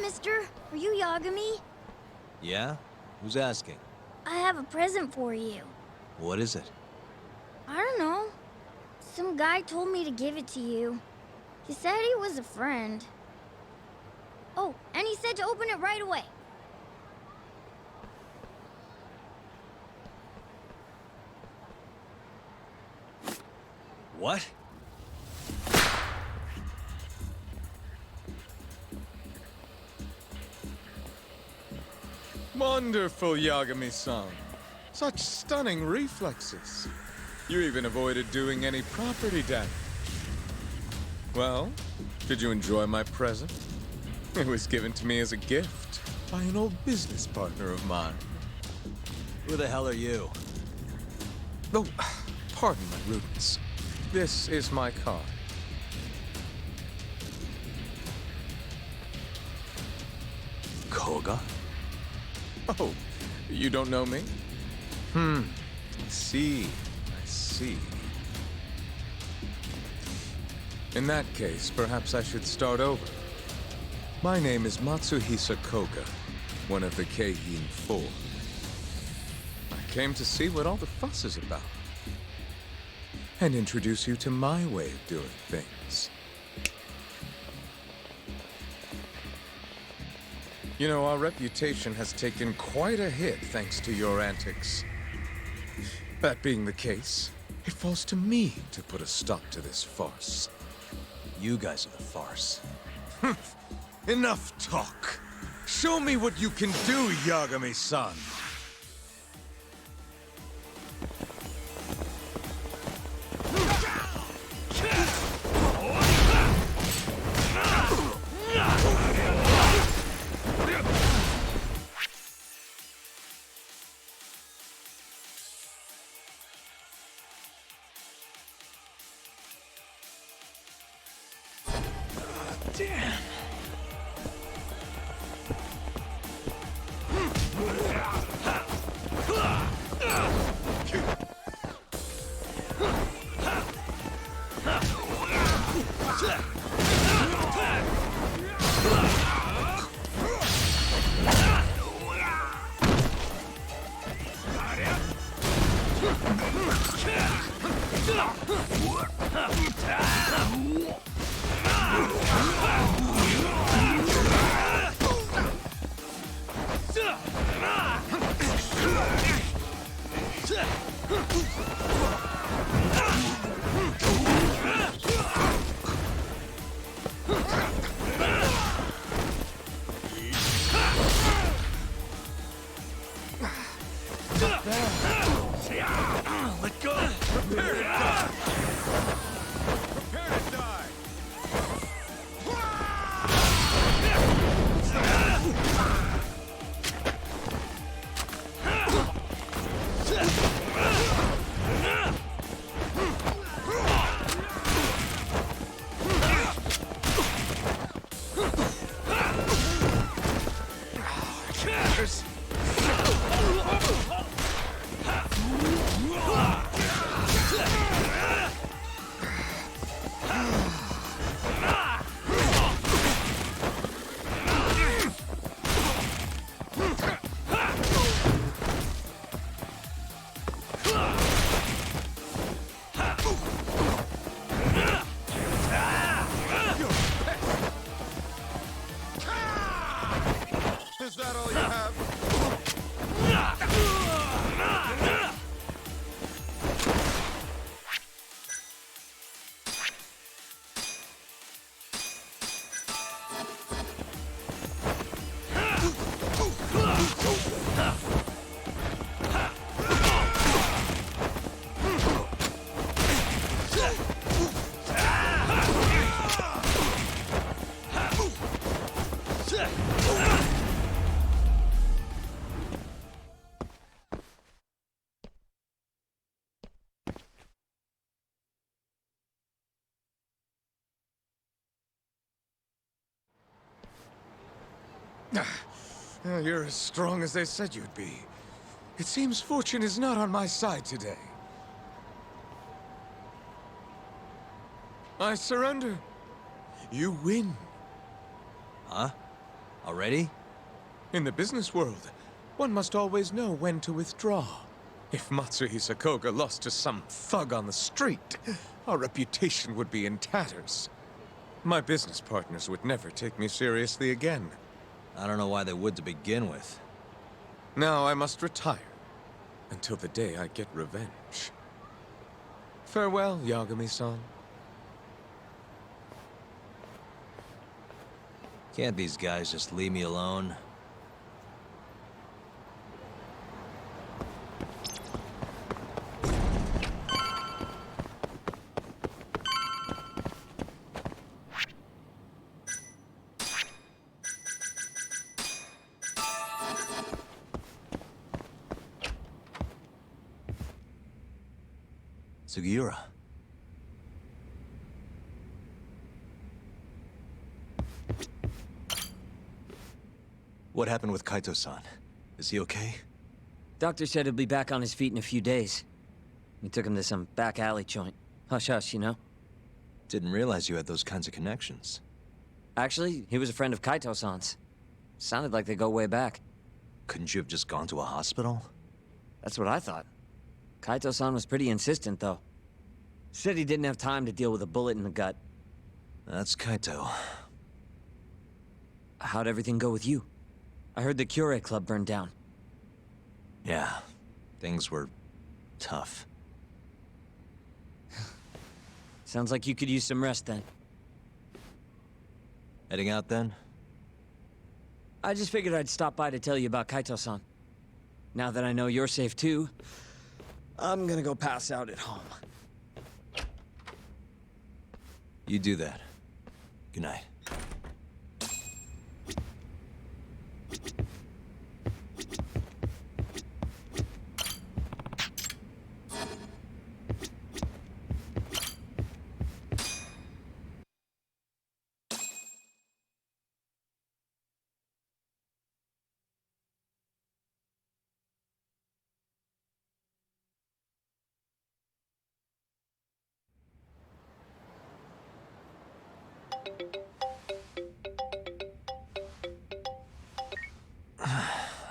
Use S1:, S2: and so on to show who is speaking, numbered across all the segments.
S1: mister. Are you Yagami?
S2: Yeah? Who's asking?
S1: I have a present for you.
S2: What is it?
S1: I don't know. Some guy told me to give it to you. He said he was a friend. Oh, and he said to open it right away.
S2: What?
S3: Wonderful, Yagami-san. Such stunning reflexes. You even avoided doing any property damage. Well, did you enjoy my present? It was given to me as a gift by an old business partner of mine.
S2: Who the hell are you?
S3: Oh, pardon my rudeness. This is my card.
S2: Koga?
S3: Oh, you don't know me? I see. I see. In that case, perhaps I should start over. My name is Matsuhisa Koga, one of the Keihin Four. I came to see what all the fuss is about, and introduce you to my way of doing things. You know, our reputation has taken quite a hit thanks to your antics. That being the case, it falls to me to put a stop to this farce.
S2: You guys are the farce.
S3: Enough talk. Show me what you can do, Yagami-san.
S2: Damn. Let go! Prepare to die! Prepare to die! Is that all you have? You're as strong as they said you'd be. It seems fortune is not on my side today. I surrender. You win. Huh?
S4: Already?
S2: In the business world, one must always know when to withdraw. If Matsuhisa Koga lost to some thug on the street, our reputation would be in tatters. My business partners would never take me seriously again.
S4: I don't know why they would to begin with.
S2: Now I must retire, until the day I get revenge. Farewell, Yagami-san.
S4: Can't these guys just leave me alone? Sugiura. What happened with Kaito-san? Is he okay?
S5: Doctor said he'll be back on his feet in a few days. We took him to some back alley joint. Hush-hush, you know?
S4: Didn't realize you had those kinds of connections.
S5: Actually, he was a friend of Kaito-san's. Sounded like they go way back.
S4: Couldn't you have just gone to a hospital?
S5: That's what I thought. Kaito-san was pretty insistent, though. Said he didn't have time to deal with a bullet in the gut.
S4: That's Kaito.
S5: How'd everything go with you? I heard the Kyorei Club burned down.
S4: Yeah, things were tough.
S5: Sounds like you could use some rest then.
S4: Heading out then?
S5: I just figured I'd stop by to tell you about Kaito-san. Now that I know you're safe too, I'm gonna go pass out at home.
S4: You do that. Good night.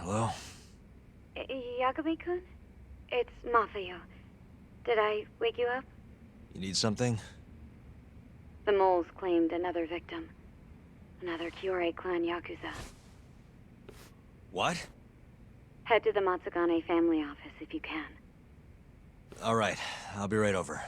S4: Hello?
S6: Yagami-kun? It's Matsuyo. Did I wake you up?
S4: You need something?
S6: The moles claimed another victim. Another Kyorei clan Yakuza.
S4: What?
S6: Head to the Matsugane family office if you can.
S4: All right, I'll be right over.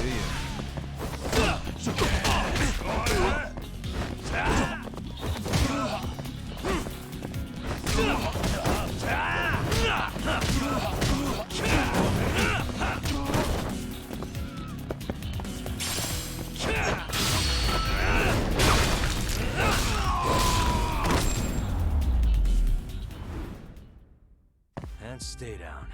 S4: Do you? And stay down.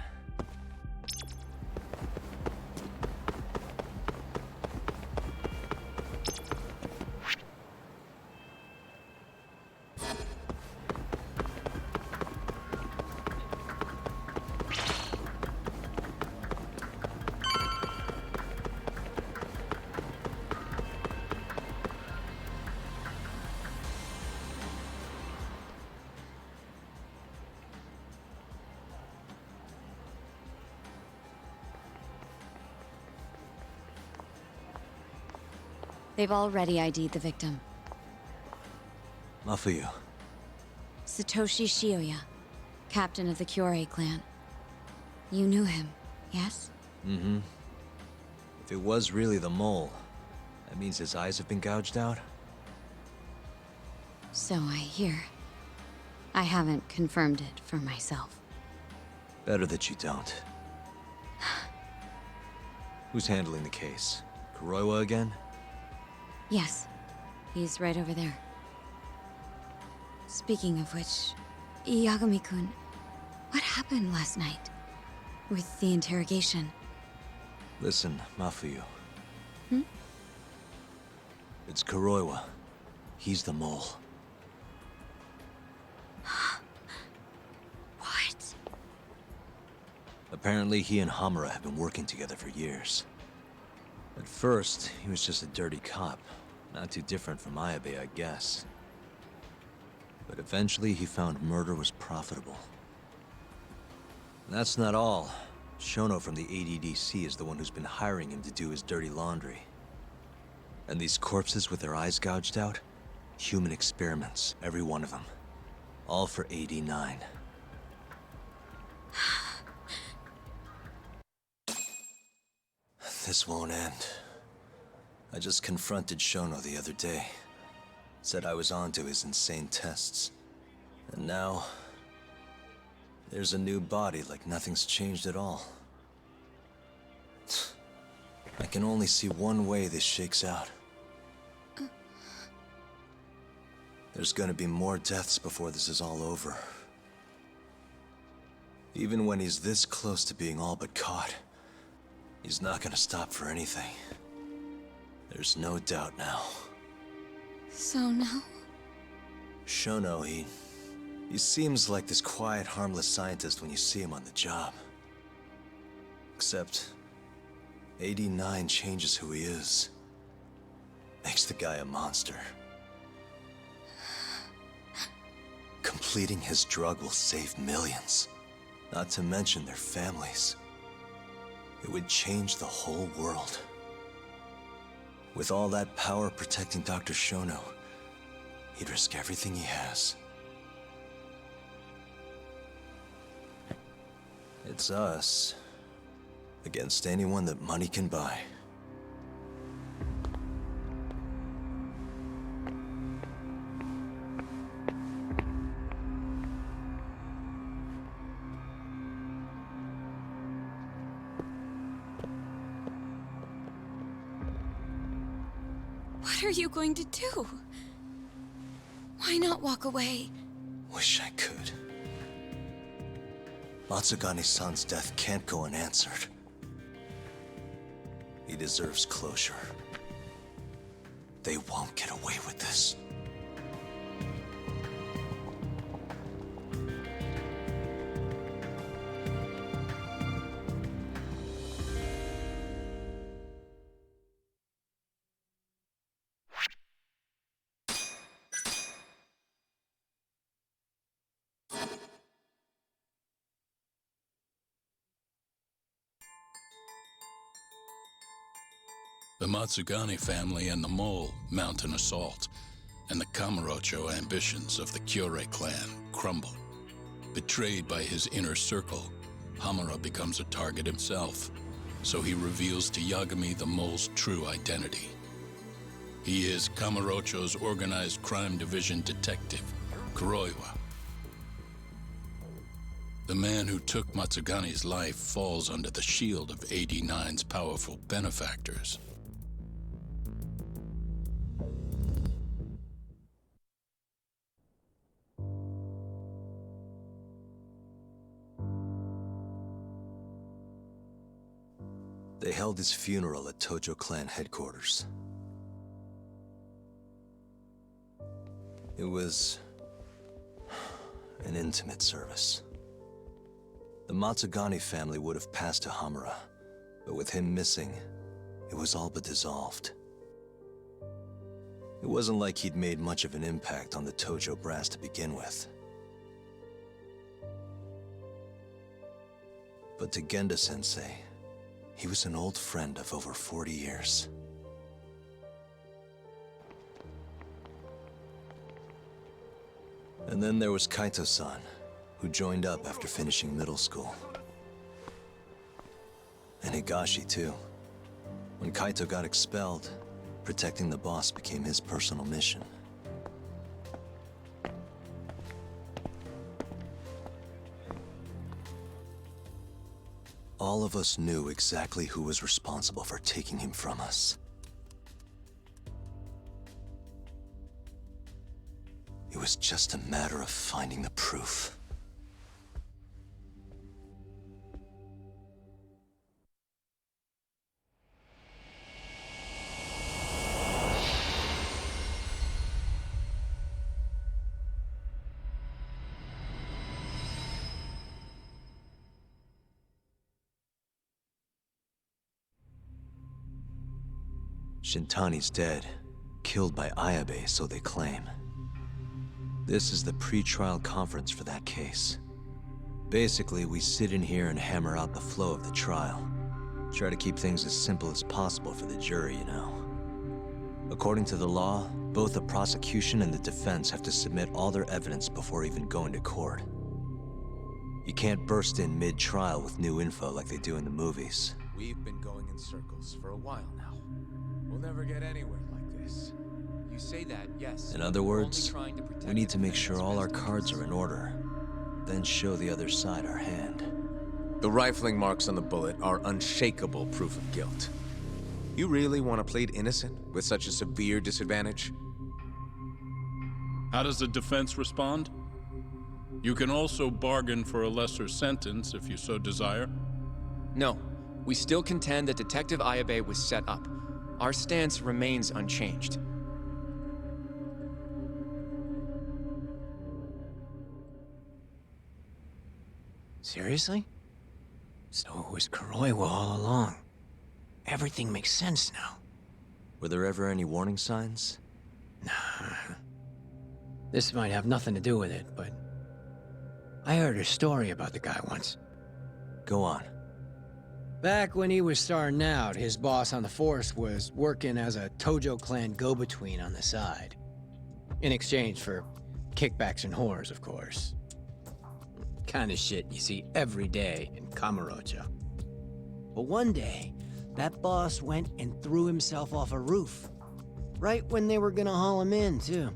S7: They've already ID'd the victim.
S4: Mafuyu.
S7: Satoshi Shioya, captain of the Kyorei clan. You knew him, yes?
S4: Mm-hmm. If it was really the mole, that means his eyes have been gouged out?
S7: So I hear. I haven't confirmed it for myself.
S4: Better that you don't. Who's handling the case? Kuroiwa again?
S7: Yes, he's right over there. Speaking of which, Yagami-kun, what happened last night? With the interrogation?
S4: Listen, Mafuyu.
S7: Hmm?
S4: It's Kuroiwa. He's the mole.
S7: What?
S4: Apparently, he and Hamura have been working together for years. At first, he was just a dirty cop. Not too different from Ayabe, I guess. But eventually, he found murder was profitable. And that's not all. Shono from the ADDC is the one who's been hiring him to do his dirty laundry. And these corpses with their eyes gouged out? Human experiments, every one of them. All for 89. This won't end. I just confronted Shono the other day. Said I was onto his insane tests. And now... there's a new body like nothing's changed at all. I can only see one way this shakes out. There's gonna be more deaths before this is all over. Even when he's this close to being all but caught, he's not gonna stop for anything. There's no doubt now.
S7: So now?
S4: Shono, he seems like this quiet, harmless scientist when you see him on the job. Except, 89 changes who he is. Makes the guy a monster. Completing his drug will save millions, not to mention their families. It would change the whole world. With all that power protecting Dr. Shono, he'd risk everything he has. It's us against anyone that money can buy.
S7: What are you going to do? Why not walk away?
S4: Wish I could. Matsugane-san's death can't go unanswered. He deserves closure. They won't get away with this.
S8: The Matsugane family and the Mole mount an assault, and the Kamurocho ambitions of the Kyorei clan crumble. Betrayed by his inner circle, Hamura becomes a target himself, so he reveals to Yagami the Mole's true identity. He is Kamurocho's organized crime division detective, Kuroiwa. The man who took Matsugane's life falls under the shield of 89's powerful benefactors.
S4: They held his funeral at Tojo clan headquarters. It was an intimate service. The Matsugane family would have passed to Hamura, but with him missing, it was all but dissolved. It wasn't like he'd made much of an impact on the Tojo brass to begin with. But to Genda-sensei, he was an old friend of over 40 years. And then there was Kaito-san, who joined up after finishing middle school. And Higashi, too. When Kaito got expelled, protecting the boss became his personal mission. All of us knew exactly who was responsible for taking him from us. It was just a matter of finding the proof. Shintani's dead, killed by Ayabe, so they claim. This is the pre-trial conference for that case. Basically, we sit in here and hammer out the flow of the trial. Try to keep things as simple as possible for the jury, you know. According to the law, both the prosecution and the defense have to submit all their evidence before even going to court. You can't burst in mid-trial with new info like they do in the movies.
S2: We've been going in circles for a while now. We'll never get anywhere like this.
S9: You say that, yes.
S4: In other
S9: We're only
S4: words,
S9: trying to protect
S4: we need
S9: the
S4: to make sure
S9: defendant's
S4: all our
S9: best
S4: cards are in
S9: interests.
S4: order, then show the other side our hand.
S2: The rifling marks on the bullet are unshakable proof of guilt. You really want to plead innocent with such a severe disadvantage?
S8: How does the defense respond? You can also bargain for a lesser sentence if you so desire.
S9: No, we still contend that Detective Ayabe was set up. Our stance remains unchanged.
S10: Seriously? So it was Kuroiwa all along. Everything makes sense now.
S4: Were there ever any warning signs?
S10: Nah. This might have nothing to do with it, but I heard a story about the guy once.
S4: Go on.
S10: Back when he was starting out, his boss on the force was working as a Tojo clan go-between on the side. In exchange for kickbacks and whores, of course. Kind of shit you see every day in Kamurocho. But one day, that boss went and threw himself off a roof. Right when they were gonna haul him in, too.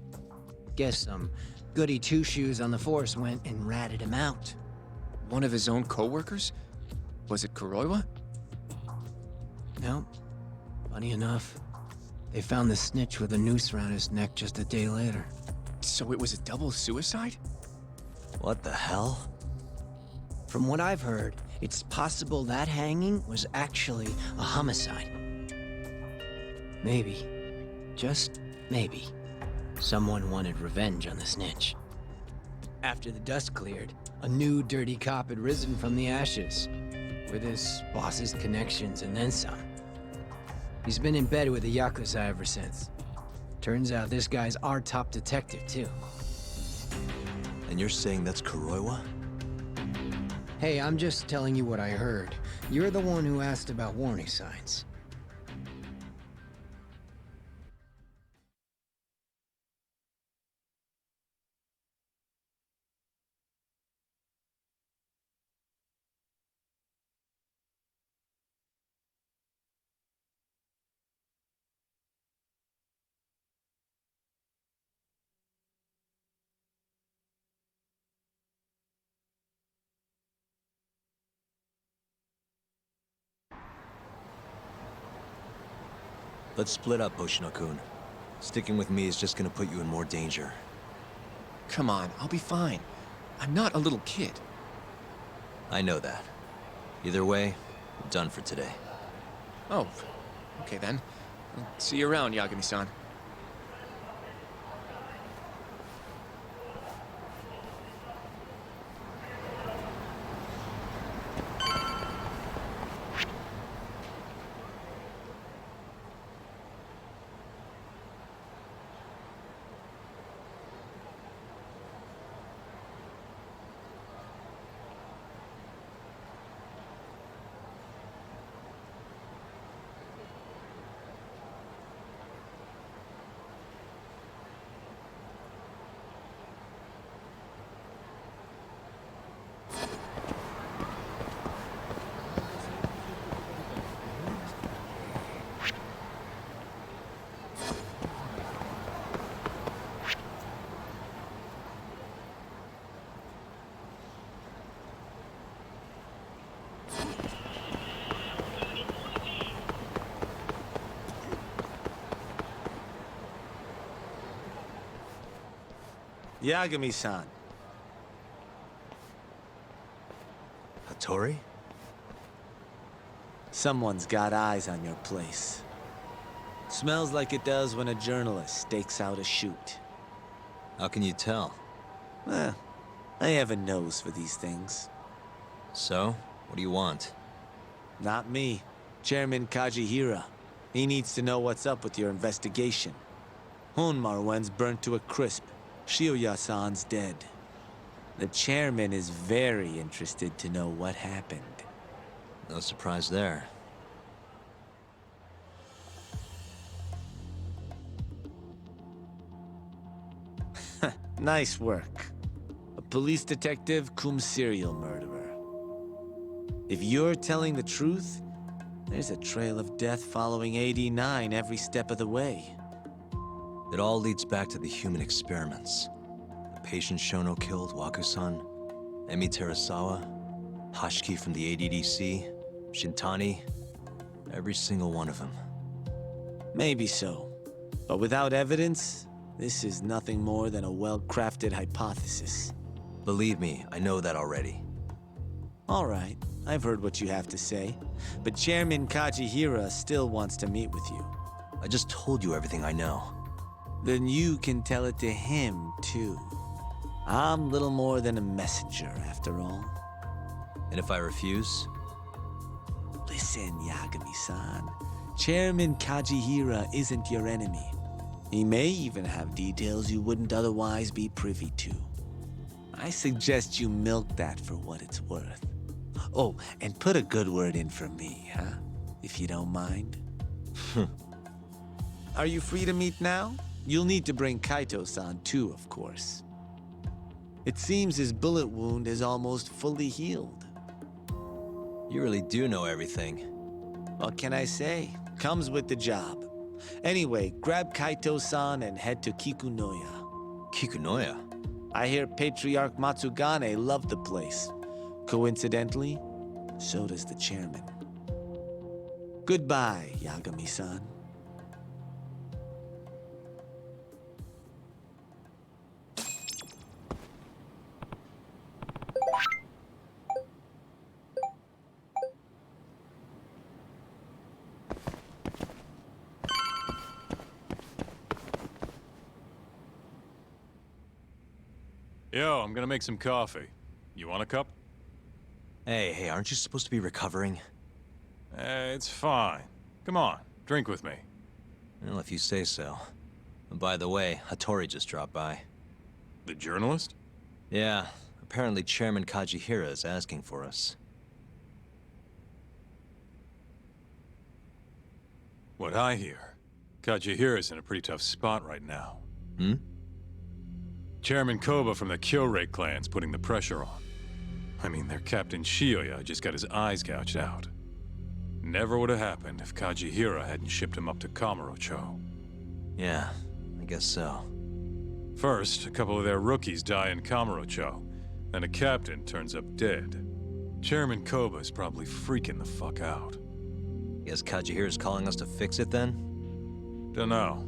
S10: Guess some goody two-shoes on the force went and ratted him out.
S9: One of his own co-workers? Was it Kuroiwa?
S10: No. Funny enough, they found the snitch with a noose around his neck just a day later.
S9: So it was a double suicide?
S4: What the hell?
S10: From what I've heard, it's possible that hanging was actually a homicide. Maybe, just maybe, someone wanted revenge on the snitch. After the dust cleared, a new dirty cop had risen from the ashes, with his boss's connections and then some. He's been in bed with the Yakuza ever since. Turns out this guy's our top detective, too.
S4: And you're saying that's Kuroiwa?
S10: Hey, I'm just telling you what I heard. You're the one who asked about warning signs.
S4: Let's split up, Hoshino-kun. Sticking with me is just gonna put you in more danger.
S9: Come on, I'll be fine. I'm not a little kid.
S4: I know that. Either way, I'm done for today.
S9: Oh, okay then. I'll see you around, Yagami-san.
S11: Yagami-san.
S4: Hattori?
S11: Someone's got eyes on your place. Smells like it does when a journalist stakes out a shoot.
S4: How can you tell?
S11: Eh, I have a nose for these things.
S4: So, what do you want?
S11: Not me. Chairman Kajihira. He needs to know what's up with your investigation. Honmarwen's burnt to a crisp. Shioya-san's dead. The chairman is very interested to know what happened.
S4: No surprise there.
S11: Nice work. A police detective cum serial murderer. If you're telling the truth, there's a trail of death following AD-9 every step of the way.
S4: It all leads back to the human experiments. The patient Shono killed, Waku-san, Emi Terasawa, Hashiki from the ADDC, Shintani, every single one of them.
S11: Maybe so. But without evidence, this is nothing more than a well-crafted hypothesis.
S4: Believe me, I know that already.
S11: All right, I've heard what you have to say. But Chairman Kajihira still wants to meet with you.
S4: I just told you everything I know.
S11: Then you can tell it to him, too. I'm little more than a messenger, after all.
S4: And if I refuse?
S11: Listen, Yagami-san. Chairman Kajihira isn't your enemy. He may even have details you wouldn't otherwise be privy to. I suggest you milk that for what it's worth. Oh, and put a good word in for me, huh? If you don't mind. Are you free to meet now? You'll need to bring Kaito-san too, of course. It seems his bullet wound is almost fully healed.
S4: You really do know everything.
S11: What can I say? Comes with the job. Anyway, grab Kaito-san and head to Kikunoya.
S4: Kikunoya?
S11: I hear Patriarch Matsugane loved the place. Coincidentally, so does the chairman. Goodbye, Yagami-san.
S12: Yo, I'm gonna make some coffee. You want a cup?
S4: Hey, aren't you supposed to be recovering?
S12: It's fine. Come on, drink with me.
S4: Well, if you say so. And by the way, Hattori just dropped by.
S12: The journalist?
S4: Yeah, apparently Chairman Kajihira is asking for us.
S12: What I hear, Kajihira's in a pretty tough spot right now.
S4: Hmm?
S12: Chairman Koba from the Kyorei clan's putting the pressure on. I mean, their Captain Shioya just got his eyes gouged out. Never would have happened if Kajihira hadn't shipped him up to Kamurocho.
S4: Yeah, I guess so.
S12: First, a couple of their rookies die in Kamurocho, then a captain turns up dead. Chairman Koba's probably freaking the fuck out.
S4: Guess Kajihira's calling us to fix it then?
S12: Dunno.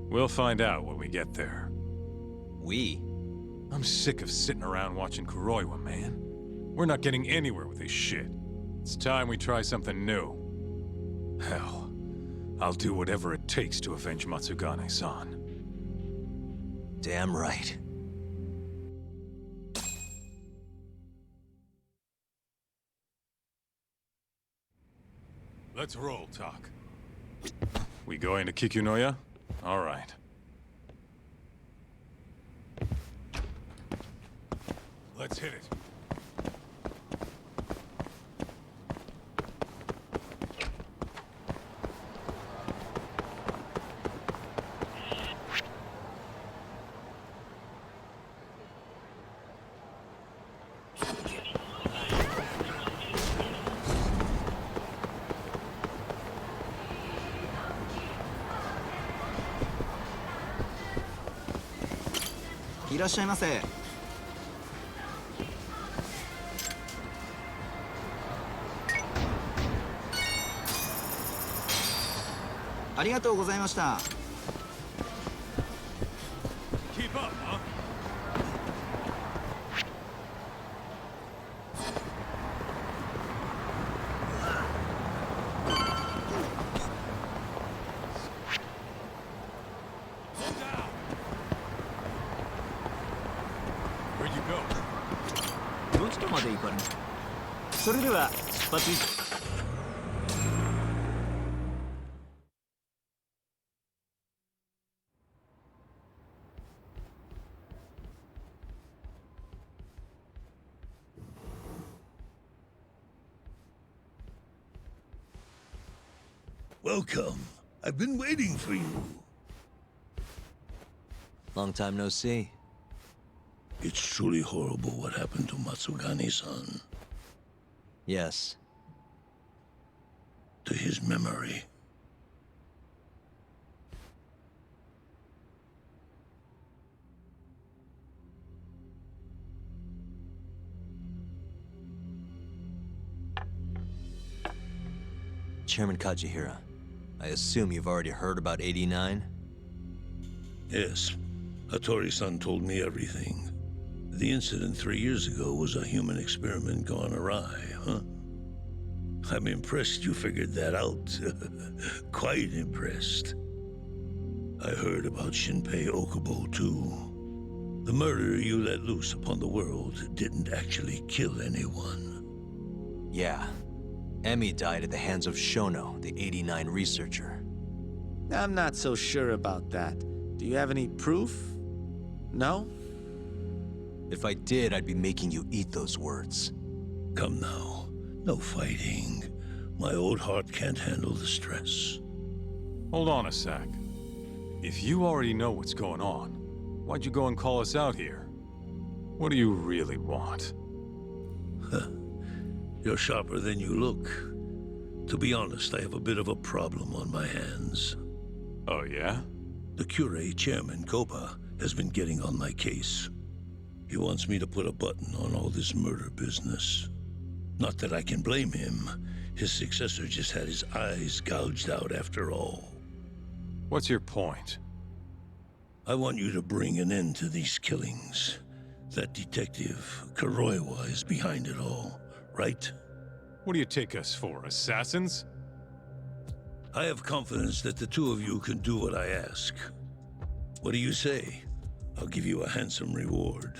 S12: We'll find out when we get there.
S4: We?
S12: I'm sick of sitting around watching Kuroiwa, man. We're not getting anywhere with this shit. It's time we try something new. Hell, I'll do whatever it takes to avenge Matsugane-san.
S4: Damn right.
S12: Let's roll, Tak. We going to Kikunoya? All right. Let's hit it.
S13: いらっしゃいませ。ありがとうございました。
S12: Keep up, huh?
S13: まで行かれる。それでは出発。
S14: Welcome. I've been waiting for you.
S4: Long time no see.
S14: It's truly horrible what happened to Matsugane-san.
S4: Yes.
S14: To his memory.
S4: Chairman Kajihira, I assume you've already heard about 89?
S14: Yes. Hattori-san told me everything. The incident 3 years ago was a human experiment gone awry, huh? I'm impressed you figured that out. Quite impressed. I heard about Shinpei Okubo, too. The murder you let loose upon the world didn't actually kill anyone.
S4: Yeah. Emi died at the hands of Shono, the 89 researcher.
S11: I'm not so sure about that. Do you have any proof? No?
S4: If I did, I'd be making you eat those words.
S14: Come now. No fighting. My old heart can't handle the stress.
S12: Hold on a sec. If you already know what's going on, why'd you go and call us out here? What do you really want?
S14: You're sharper than you look. To be honest, I have a bit of a problem on my hands.
S12: Oh, yeah?
S14: The Cure Chairman, Koba, has been getting on my case. He wants me to put a button on all this murder business. Not that I can blame him. His successor just had his eyes gouged out after all.
S12: What's your point?
S14: I want you to bring an end to these killings. That detective, Kuroiwa, is behind it all, right?
S12: What do you take us for, assassins?
S14: I have confidence that the two of you can do what I ask. What do you say? I'll give you a handsome reward.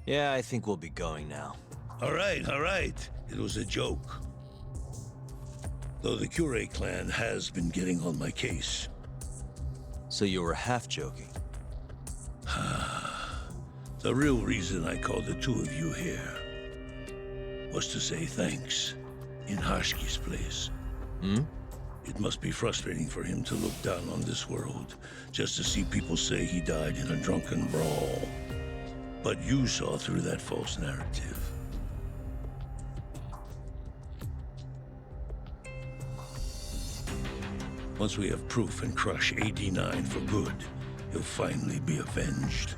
S4: Yeah, I think we'll be going now.
S14: All right. It was a joke. Though the Cure clan has been getting on my case.
S4: So you were half joking?
S14: The real reason I called the two of you here was to say thanks in Hashki's place.
S4: Hmm?
S14: It must be frustrating for him to look down on this world, just to see people say he died in a drunken brawl. But you saw through that false narrative. Once we have proof and crush AD9 for good, he'll finally be avenged.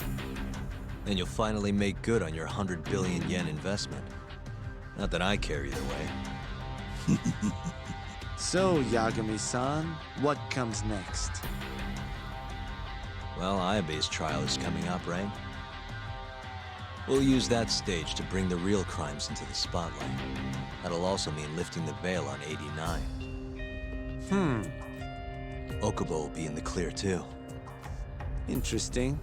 S4: And you'll finally make good on your 100 billion yen investment. Not that I care either way.
S11: So, Yagami-san, what comes next?
S4: Well, Ayabe's trial is coming up, right? We'll use that stage to bring the real crimes into the spotlight. That'll also mean lifting the veil on 89. Okubo will be in the clear, too.
S11: Interesting.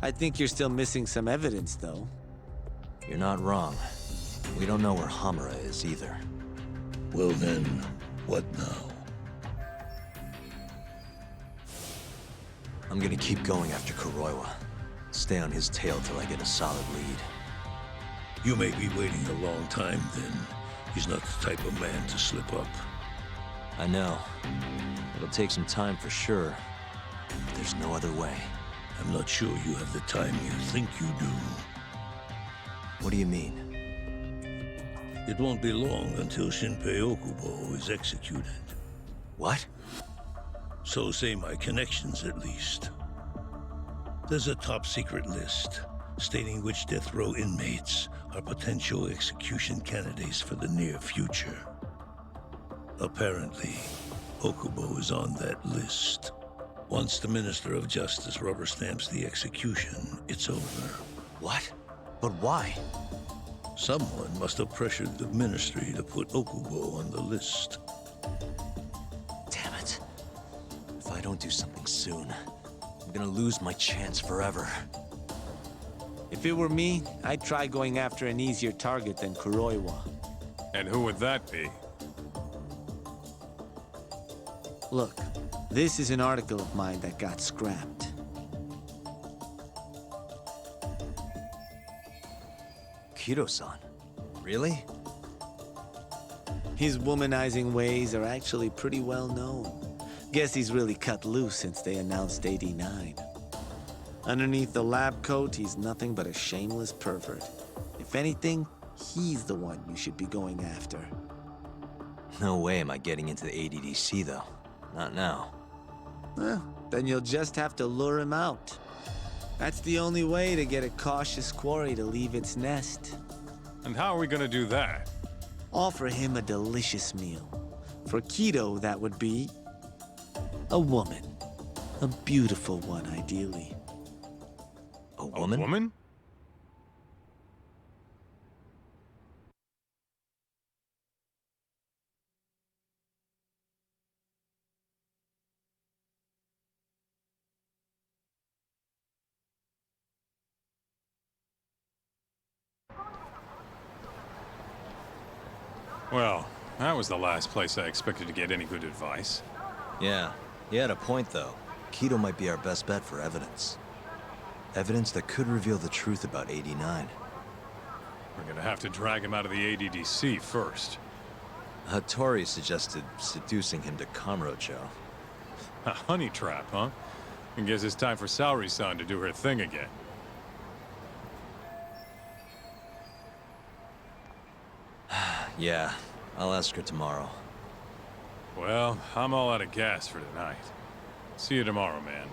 S11: I think you're still missing some evidence, though.
S4: You're not wrong. We don't know where Hamura is, either.
S14: Well then, what now?
S4: I'm gonna keep going after Kuroiwa. Stay on his tail till I get a solid lead.
S14: You may be waiting a long time, then. He's not the type of man to slip up.
S4: I know. It'll take some time for sure. But there's no other way.
S14: I'm not sure you have the time you think you do.
S4: What do you mean?
S14: It won't be long until Shinpei Okubo is executed.
S4: What?
S14: So say my connections, at least. There's a top-secret list stating which death row inmates are potential execution candidates for the near future. Apparently, Okubo is on that list. Once the Minister of Justice rubber stamps the execution, it's over.
S4: What? But why?
S14: Someone must have pressured the Ministry to put Okubo on the list.
S4: Damn it. If I don't do something soon, I'm gonna lose my chance forever.
S11: If it were me, I'd try going after an easier target than Kuroiwa.
S12: And who would that be?
S11: Look, this is an article of mine that got scrapped.
S4: Kido-san? Really?
S11: His womanizing ways are actually pretty well known. Guess he's really cut loose since they announced 89. Underneath the lab coat, he's nothing but a shameless pervert. If anything, he's the one you should be going after.
S4: No way am I getting into the ADDC, though. Not now.
S11: Well, then you'll just have to lure him out. That's the only way to get a cautious quarry to leave its nest.
S12: And how are we gonna do that?
S11: Offer him a delicious meal. For Kido, that would be a woman. A beautiful one, ideally.
S4: A woman?
S12: A woman? Well, that was the last place I expected to get any good advice.
S4: Yeah, he had a point, though. Kido might be our best bet for evidence. Evidence that could reveal the truth about 89.
S12: We're gonna have to drag him out of the ADDC first.
S4: Hattori suggested seducing him to Kamurocho.
S12: A honey trap, huh? I guess it's time for Saori-san to do her thing again.
S4: Yeah, I'll ask her tomorrow.
S12: Well, I'm all out of gas for tonight. See you tomorrow, man.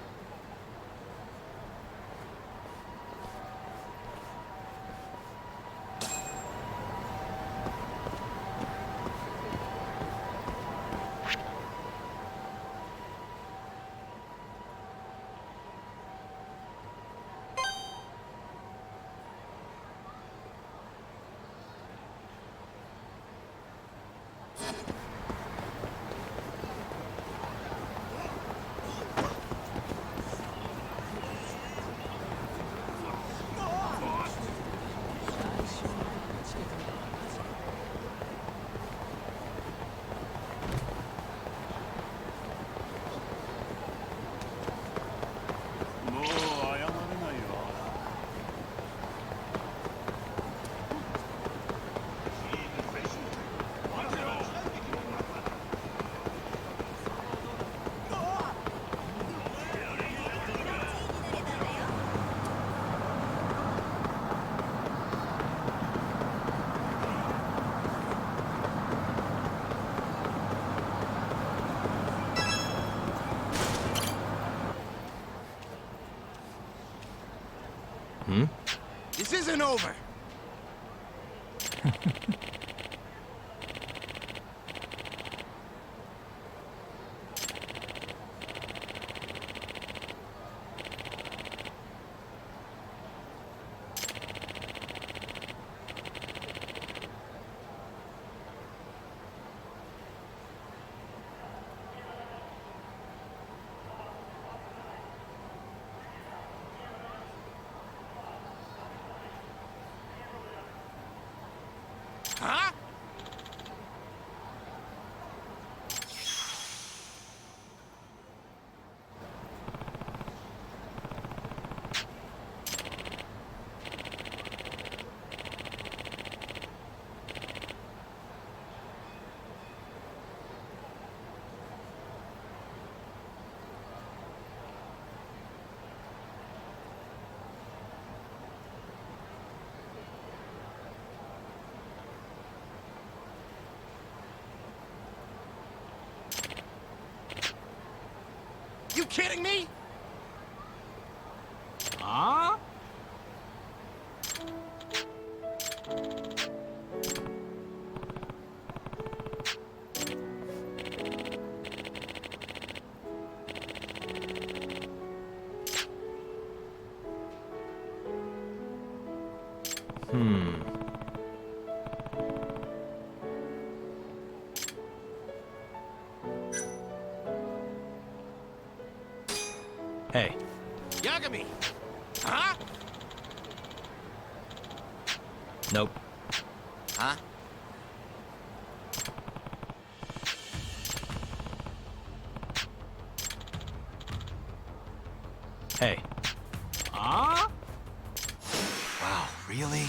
S15: This isn't over. Huh? You kidding me? Huh?
S10: Hey.
S15: Yagami! Huh?
S10: Nope.
S15: Huh?
S10: Hey.
S15: Huh?
S4: Wow, really?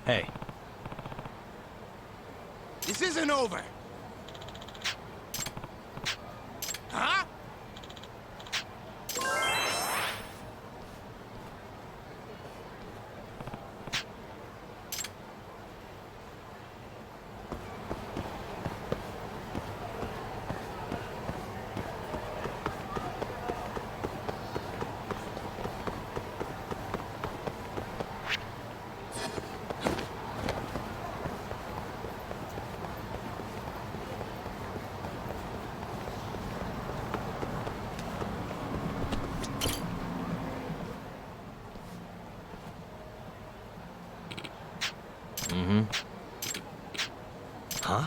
S10: Hey.
S15: This isn't over. Huh?
S4: Huh?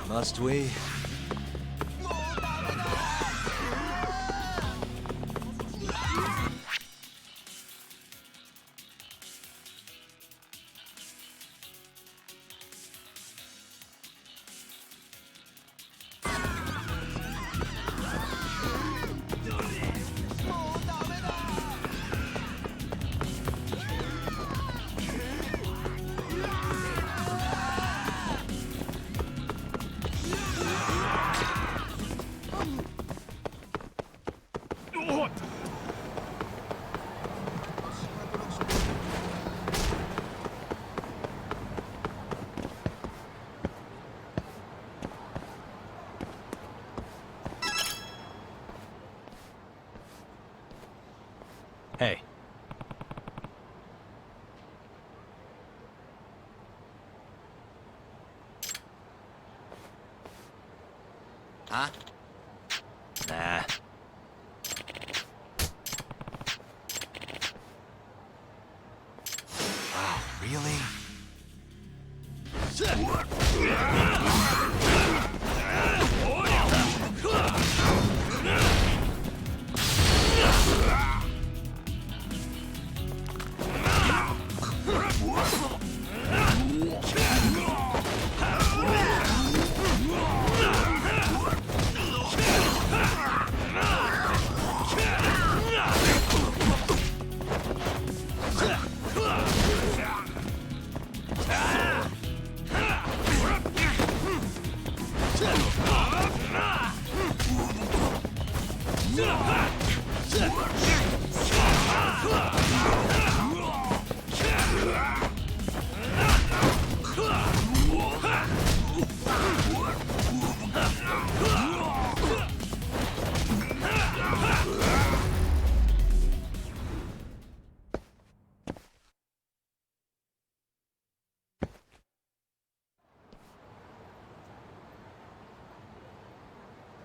S4: Must we?
S15: Huh?
S4: Nah.
S15: Wow, really?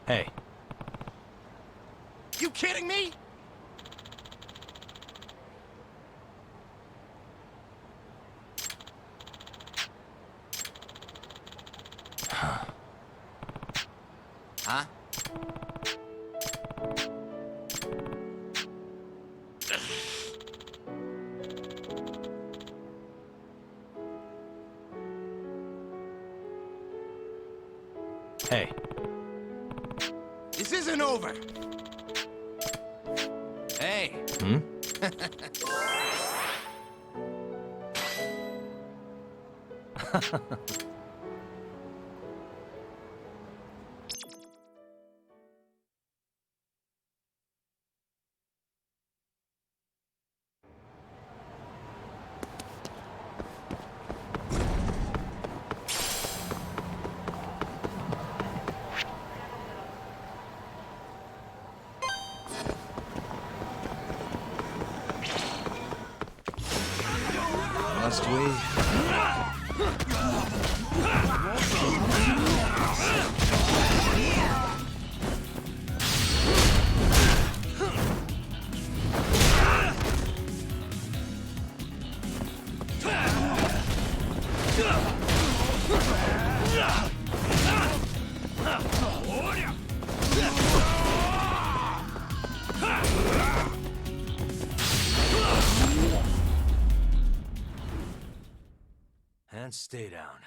S4: Hey.
S15: You kidding me? Huh?
S4: Hey.
S15: This isn't over. Hey.
S4: Hmm? Must we? And stay down.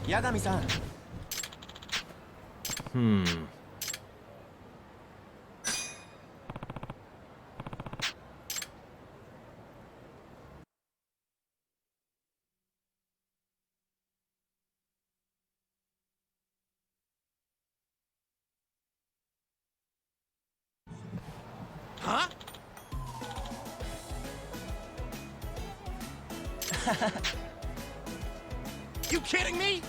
S13: Yagami-san.
S15: Huh? You kidding me?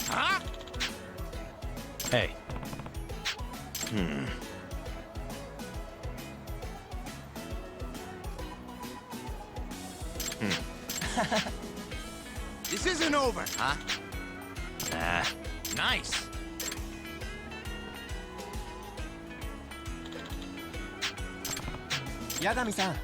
S15: Huh?
S4: Hey.
S15: This isn't over. Huh?
S4: Nah.
S15: Nice.
S13: Yagami-san.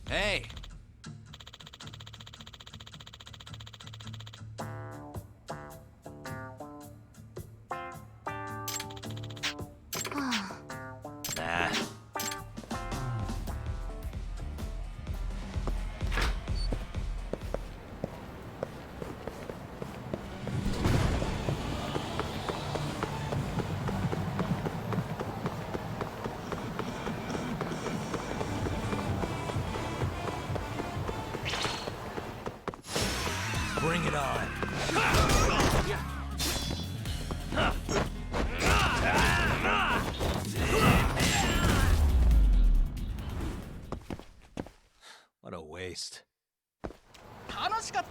S15: Hey.
S4: Nah.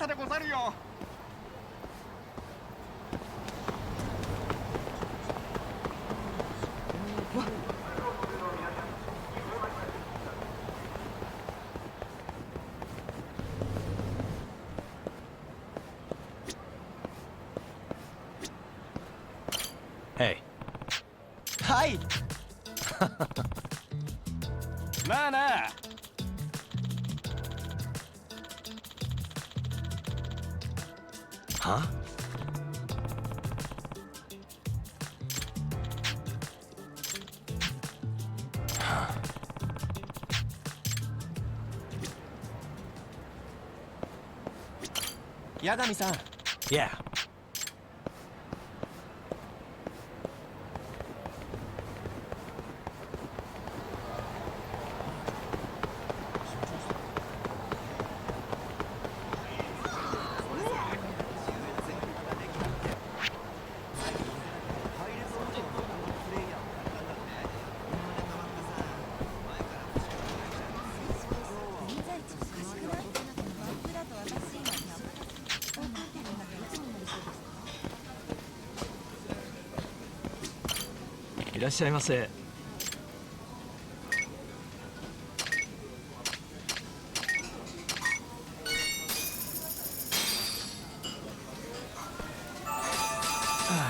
S16: ったでござるよ。
S4: Hey.
S13: はい。
S16: なあなあ。
S4: Huh?
S13: 八神さん。
S4: Yeah.
S13: いらっしゃいませ。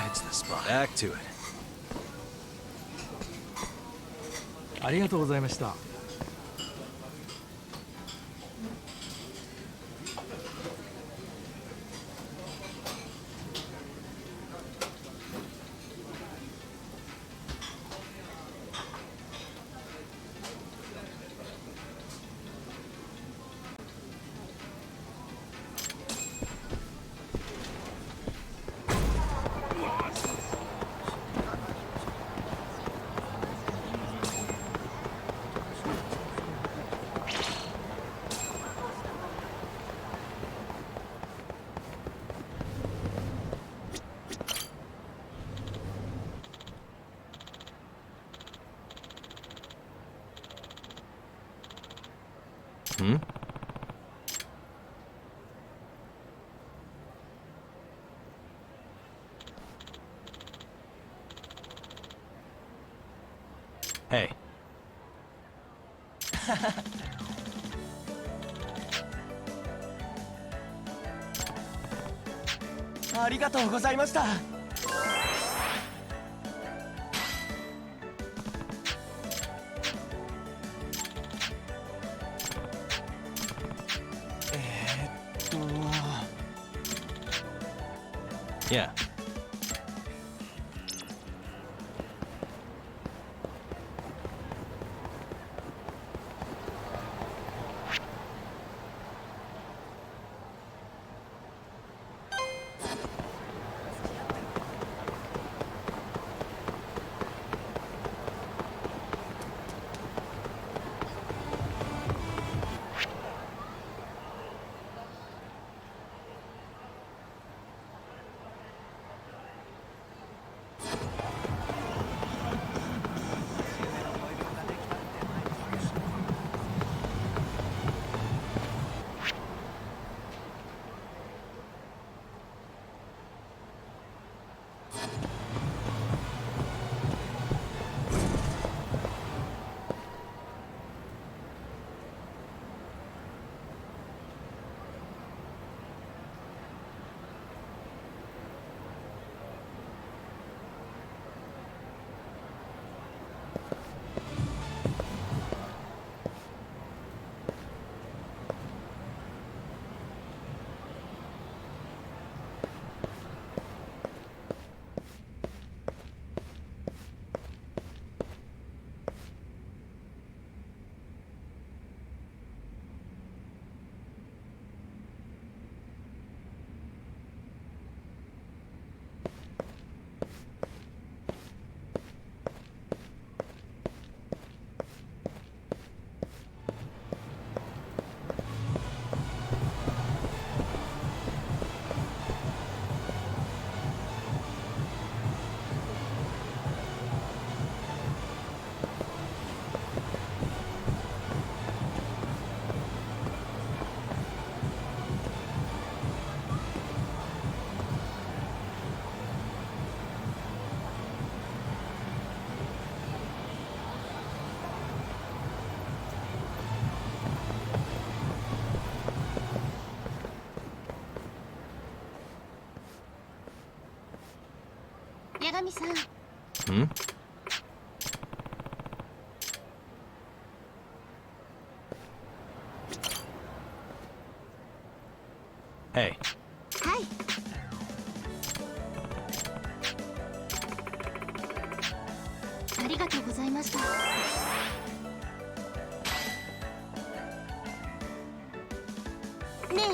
S4: It's the spot. Back to it.
S13: ありがとうございました。
S4: Hmm? Hey.
S13: ありがとうございました。
S4: Yeah.
S1: Yagami-san.
S4: Hmm? Hey.
S1: Hi. Arigatou gozaimashita. Ne.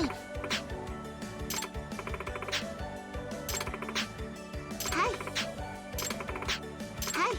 S1: Hi. Hi.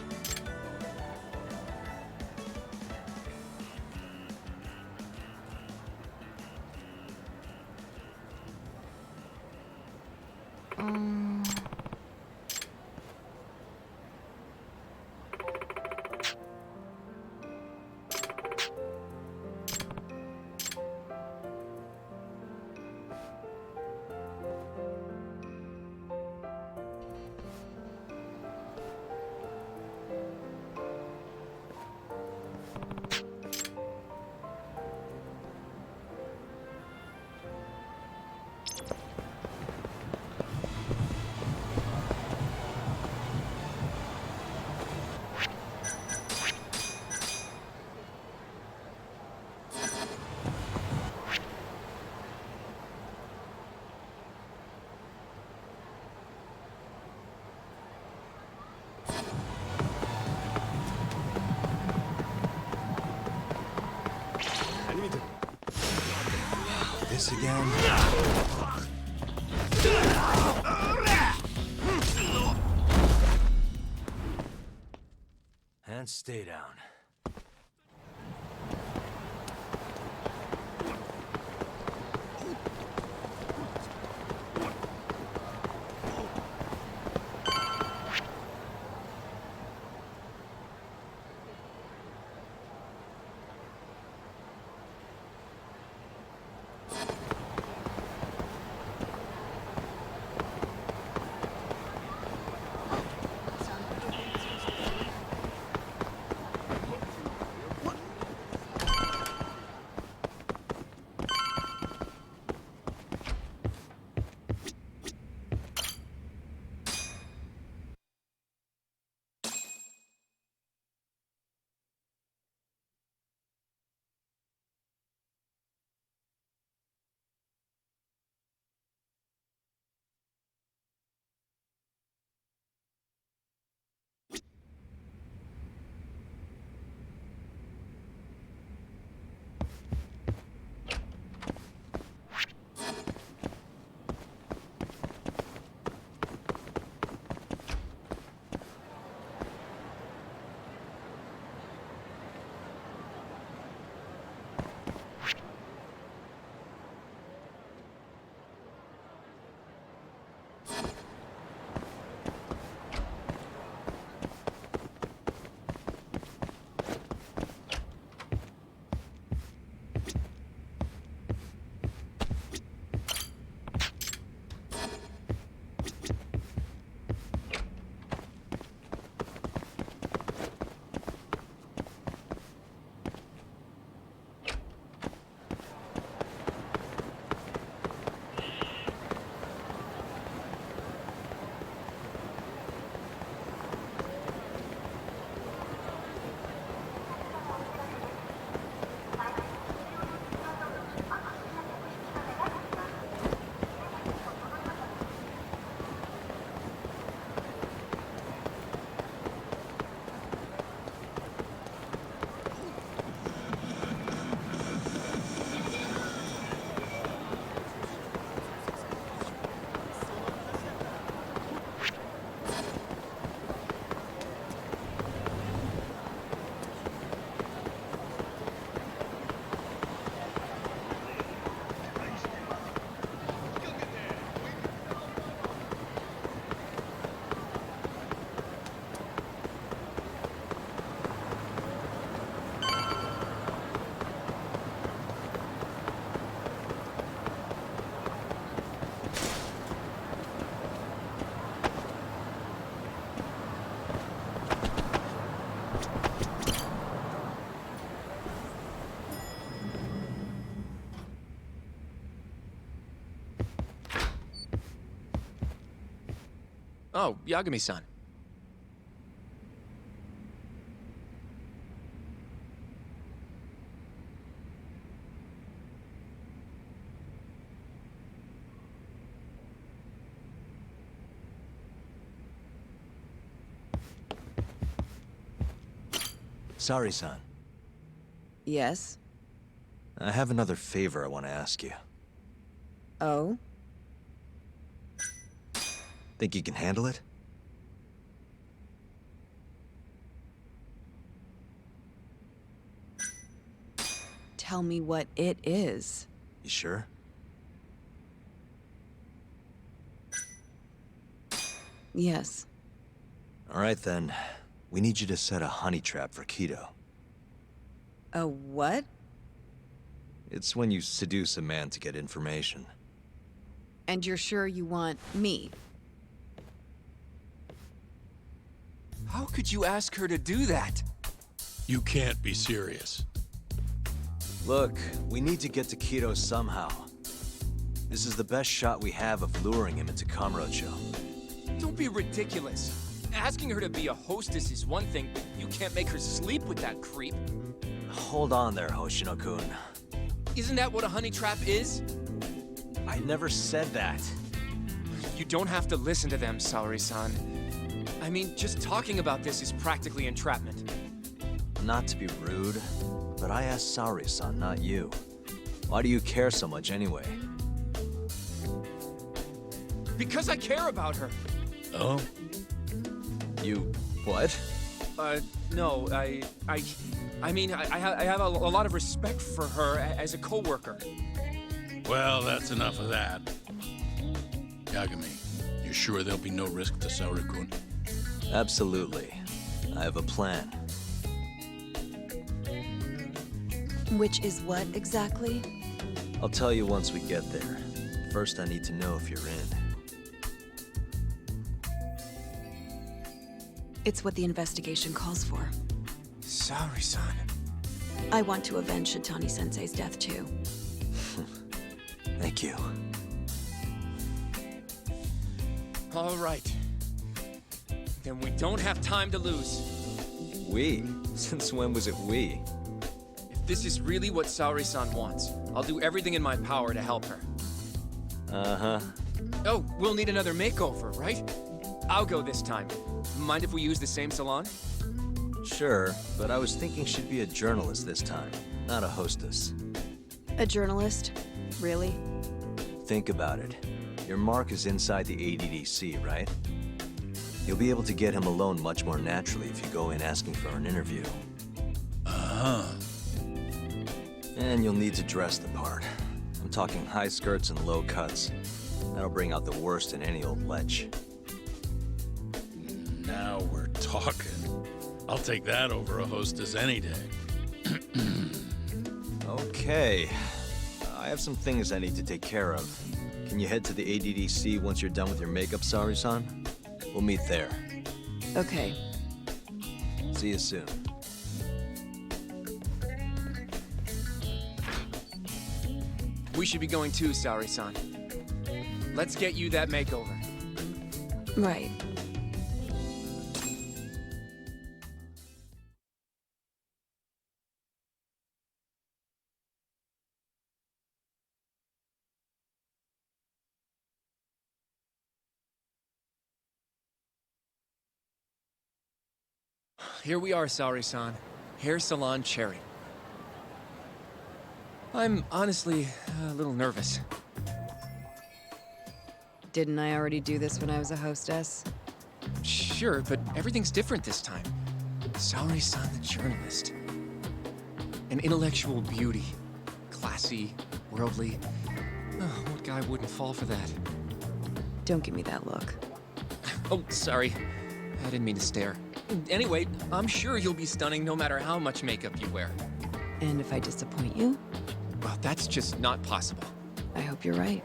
S4: This again? And stay down.
S9: Oh, Yagami-san.
S4: Sari-san,
S17: Yes?
S4: I have another favor I want to ask you.
S17: Oh?
S4: Think you can handle it?
S17: Tell me what it is.
S4: You sure?
S17: Yes.
S4: All right then. We need you to set a honey trap for Kido.
S17: A what?
S4: It's when you seduce a man to get information.
S17: And you're sure you want me?
S9: How could you ask her to do that?
S8: You can't be serious.
S4: Look, we need to get to Kido somehow. This is the best shot we have of luring him into Kamurocho.
S9: Don't be ridiculous. Asking her to be a hostess is one thing, but you can't make her sleep with that creep.
S4: Hold on there, Hoshino-kun.
S9: Isn't that what a honey trap is?
S4: I never said that.
S9: You don't have to listen to them, Saori-san. I mean, just talking about this is practically entrapment.
S4: Not to be rude, but I asked Saori-san, not you. Why do you care so much anyway?
S9: Because I care about her.
S14: Oh?
S4: You... what?
S9: No, I mean, I have a lot of respect for her as a co-worker.
S8: Well, that's enough of that. Yagami, you sure there'll be no risk to Saori-kun?
S4: Absolutely. I have a plan.
S17: Which is what exactly?
S4: I'll tell you once we get there. First, I need to know if you're in.
S17: It's what the investigation calls for.
S9: Saori-san.
S17: I want to avenge Shitani-sensei's death too.
S4: Thank you.
S9: All right. Then we don't have time to lose.
S4: We? Since when was it we?
S9: If this is really what Saori-san wants, I'll do everything in my power to help her.
S4: Uh-huh.
S9: Oh, we'll need another makeover, right? I'll go this time. Mind if we use the same salon?
S4: Sure, but I was thinking she'd be a journalist this time, not a hostess.
S17: A journalist? Really?
S4: Think about it. Your mark is inside the ADDC, right? You'll be able to get him alone much more naturally if you go in asking for an interview.
S8: Uh-huh.
S4: And you'll need to dress the part. I'm talking high skirts and low cuts. That'll bring out the worst in any old lech.
S8: Now we're talking. I'll take that over a hostess any day.
S4: Okay. I have some things I need to take care of. Can you head to the ADDC once you're done with your makeup, Saori-san? We'll meet there.
S17: Okay.
S4: See you soon.
S9: We should be going too, Saori-san. Let's get you that makeover.
S17: Right.
S9: Here we are, Saori-san. Hair Salon Cherry. I'm honestly a little nervous.
S17: Didn't I already do this when I was a hostess?
S9: Sure, but everything's different this time. Saori-san the journalist. An intellectual beauty. Classy, worldly. Oh, what guy wouldn't fall for that?
S17: Don't give me that look.
S9: Oh, sorry. I didn't mean to stare. Anyway, I'm sure you'll be stunning no matter how much makeup you wear.
S17: And if I disappoint you?
S9: Well, that's just not possible.
S17: I hope you're right.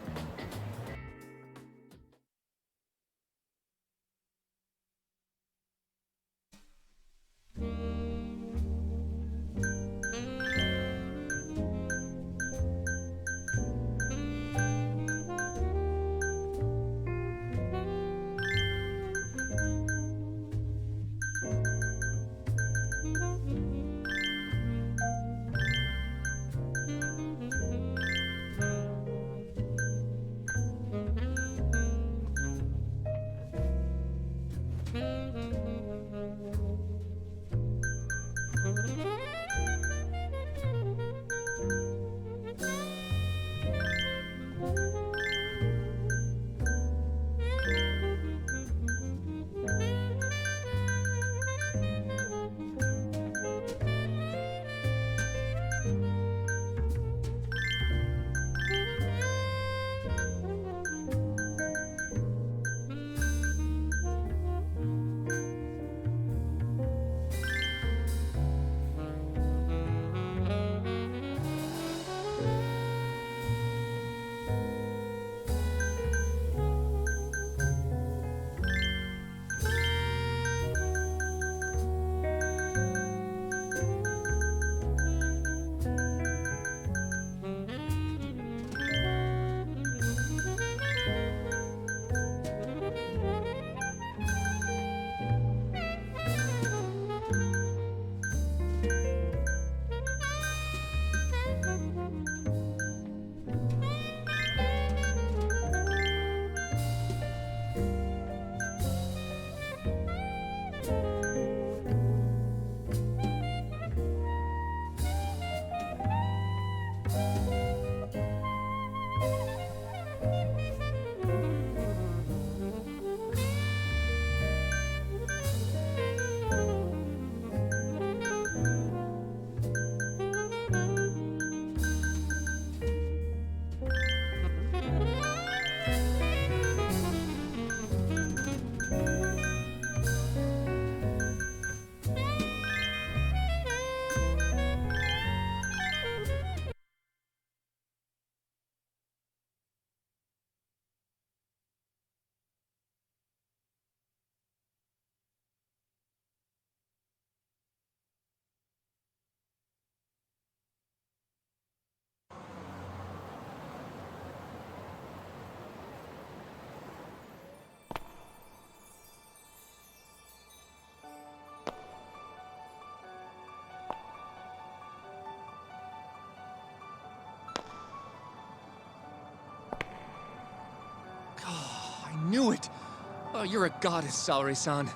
S9: Oh, you're a goddess, Saori-san.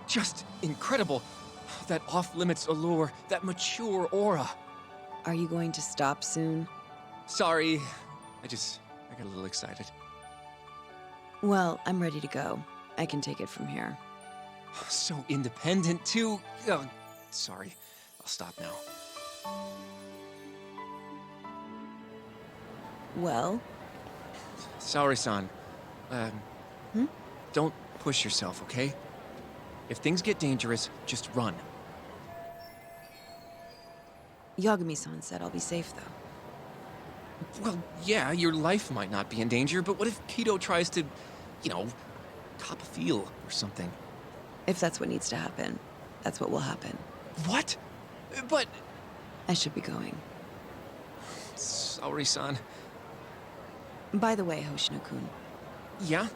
S9: Just incredible. That off-limits allure, that mature aura.
S17: Are you going to stop soon?
S9: Sorry, I got a little excited.
S17: Well, I'm ready to go. I can take it from here.
S9: So independent, too. Oh, sorry, I'll stop now.
S17: Well?
S9: Saori-san, don't push yourself, okay? If things get dangerous, just run.
S17: Yagami-san said I'll be safe, though.
S9: Well, yeah, your life might not be in danger, but what if Kido tries to, cop a feel or something?
S17: If that's what needs to happen, that's what will happen.
S9: What? But...
S17: I should be going.
S9: Saori-san.
S17: By the way, Hoshino-kun.
S9: Yeah?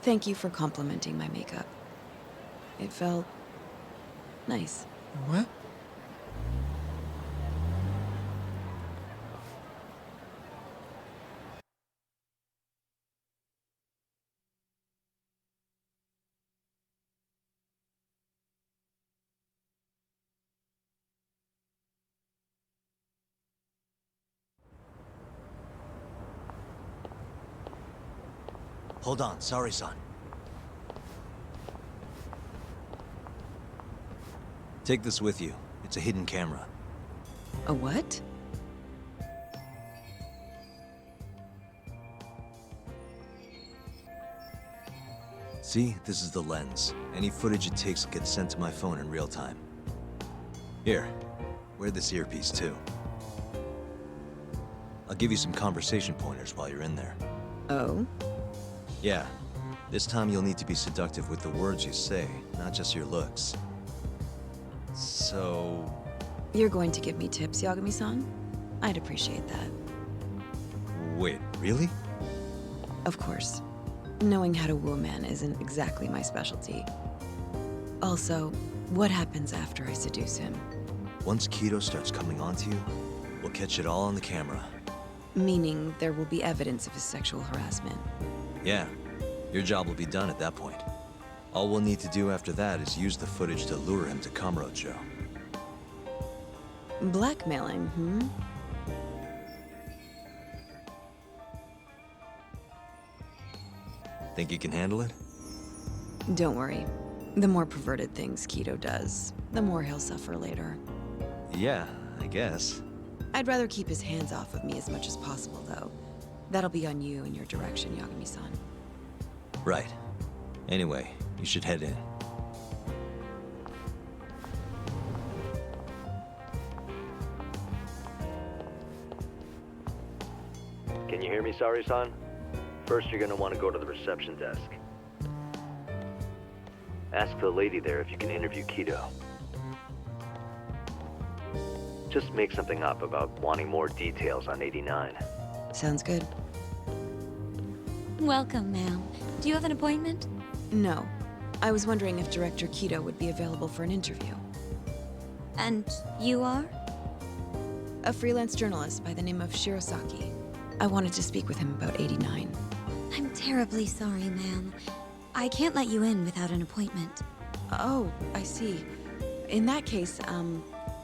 S17: Thank you for complimenting my makeup. It felt... nice.
S9: What?
S4: Hold on, sorry, son. Take this with you. It's a hidden camera.
S17: A what?
S4: See, this is the lens. Any footage it takes gets sent to my phone in real time. Here, wear this earpiece too. I'll give you some conversation pointers while you're in there.
S17: Oh?
S4: Yeah. This time you'll need to be seductive with the words you say, not just your looks. So...
S17: You're going to give me tips, Yagami-san? I'd appreciate that.
S4: Wait, really?
S17: Of course. Knowing how to woo a man isn't exactly my specialty. Also, what happens after I seduce him?
S4: Once Kido starts coming onto you, we'll catch it all on the camera.
S17: Meaning there will be evidence of his sexual harassment.
S4: Yeah, your job will be done at that point. All we'll need to do after that is use the footage to lure him to Kamurocho.
S17: Blackmailing, hmm?
S4: Think you can handle it?
S17: Don't worry. The more perverted things Kido does, the more he'll suffer later.
S4: Yeah, I guess.
S17: I'd rather keep his hands off of me as much as possible, though. That'll be on you and your direction, Yagami-san.
S4: Right. Anyway, you should head in.
S18: Can you hear me, Saori-san? First, you're gonna want to go to the reception desk. Ask the lady there if you can interview Kido. Just make something up about wanting more details on 89.
S17: Sounds good.
S7: Welcome, ma'am. Do you have an appointment?
S17: No. I was wondering if Director Kido would be available for an interview.
S7: And you are?
S17: A freelance journalist by the name of Shirosaki. I wanted to speak with him about 89.
S7: I'm terribly sorry, ma'am. I can't let you in without an appointment.
S17: Oh, I see. In that case,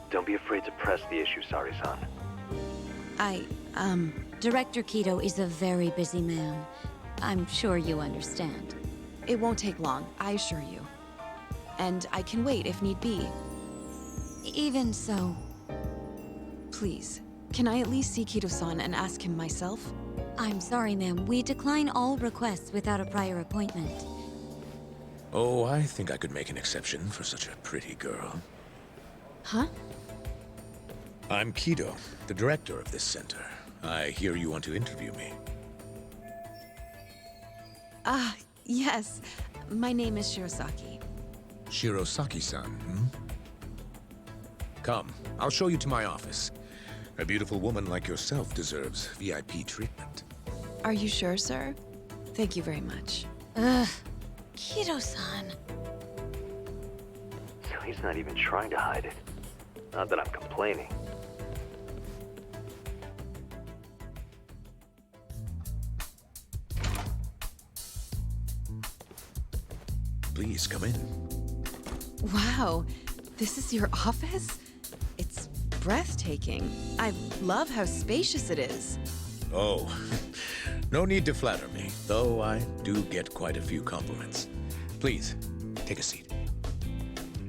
S18: Don't be afraid to press the issue, Saori-san.
S7: Director Kido is a very busy man. I'm sure you understand.
S17: It won't take long, I assure you. And I can wait if need be.
S7: Even so.
S17: Please, can I at least see Kido-san and ask him myself?
S7: I'm sorry, ma'am. We decline all requests without a prior appointment.
S2: Oh, I think I could make an exception for such a pretty girl.
S17: Huh?
S2: I'm Kido, the director of this center. I hear you want to interview me.
S17: Ah, yes. My name is Shirosaki.
S2: Shirosaki-san, hmm? Come, I'll show you to my office. A beautiful woman like yourself deserves VIP treatment.
S17: Are you sure, sir? Thank you very much.
S7: Ugh. Kido-san.
S18: So he's not even trying to hide it. Not that I'm complaining.
S4: Please come in.
S17: Wow, this is your office? It's breathtaking. I love how spacious it is.
S4: Oh, no need to flatter me, though I do get quite a few compliments. Please, take a seat.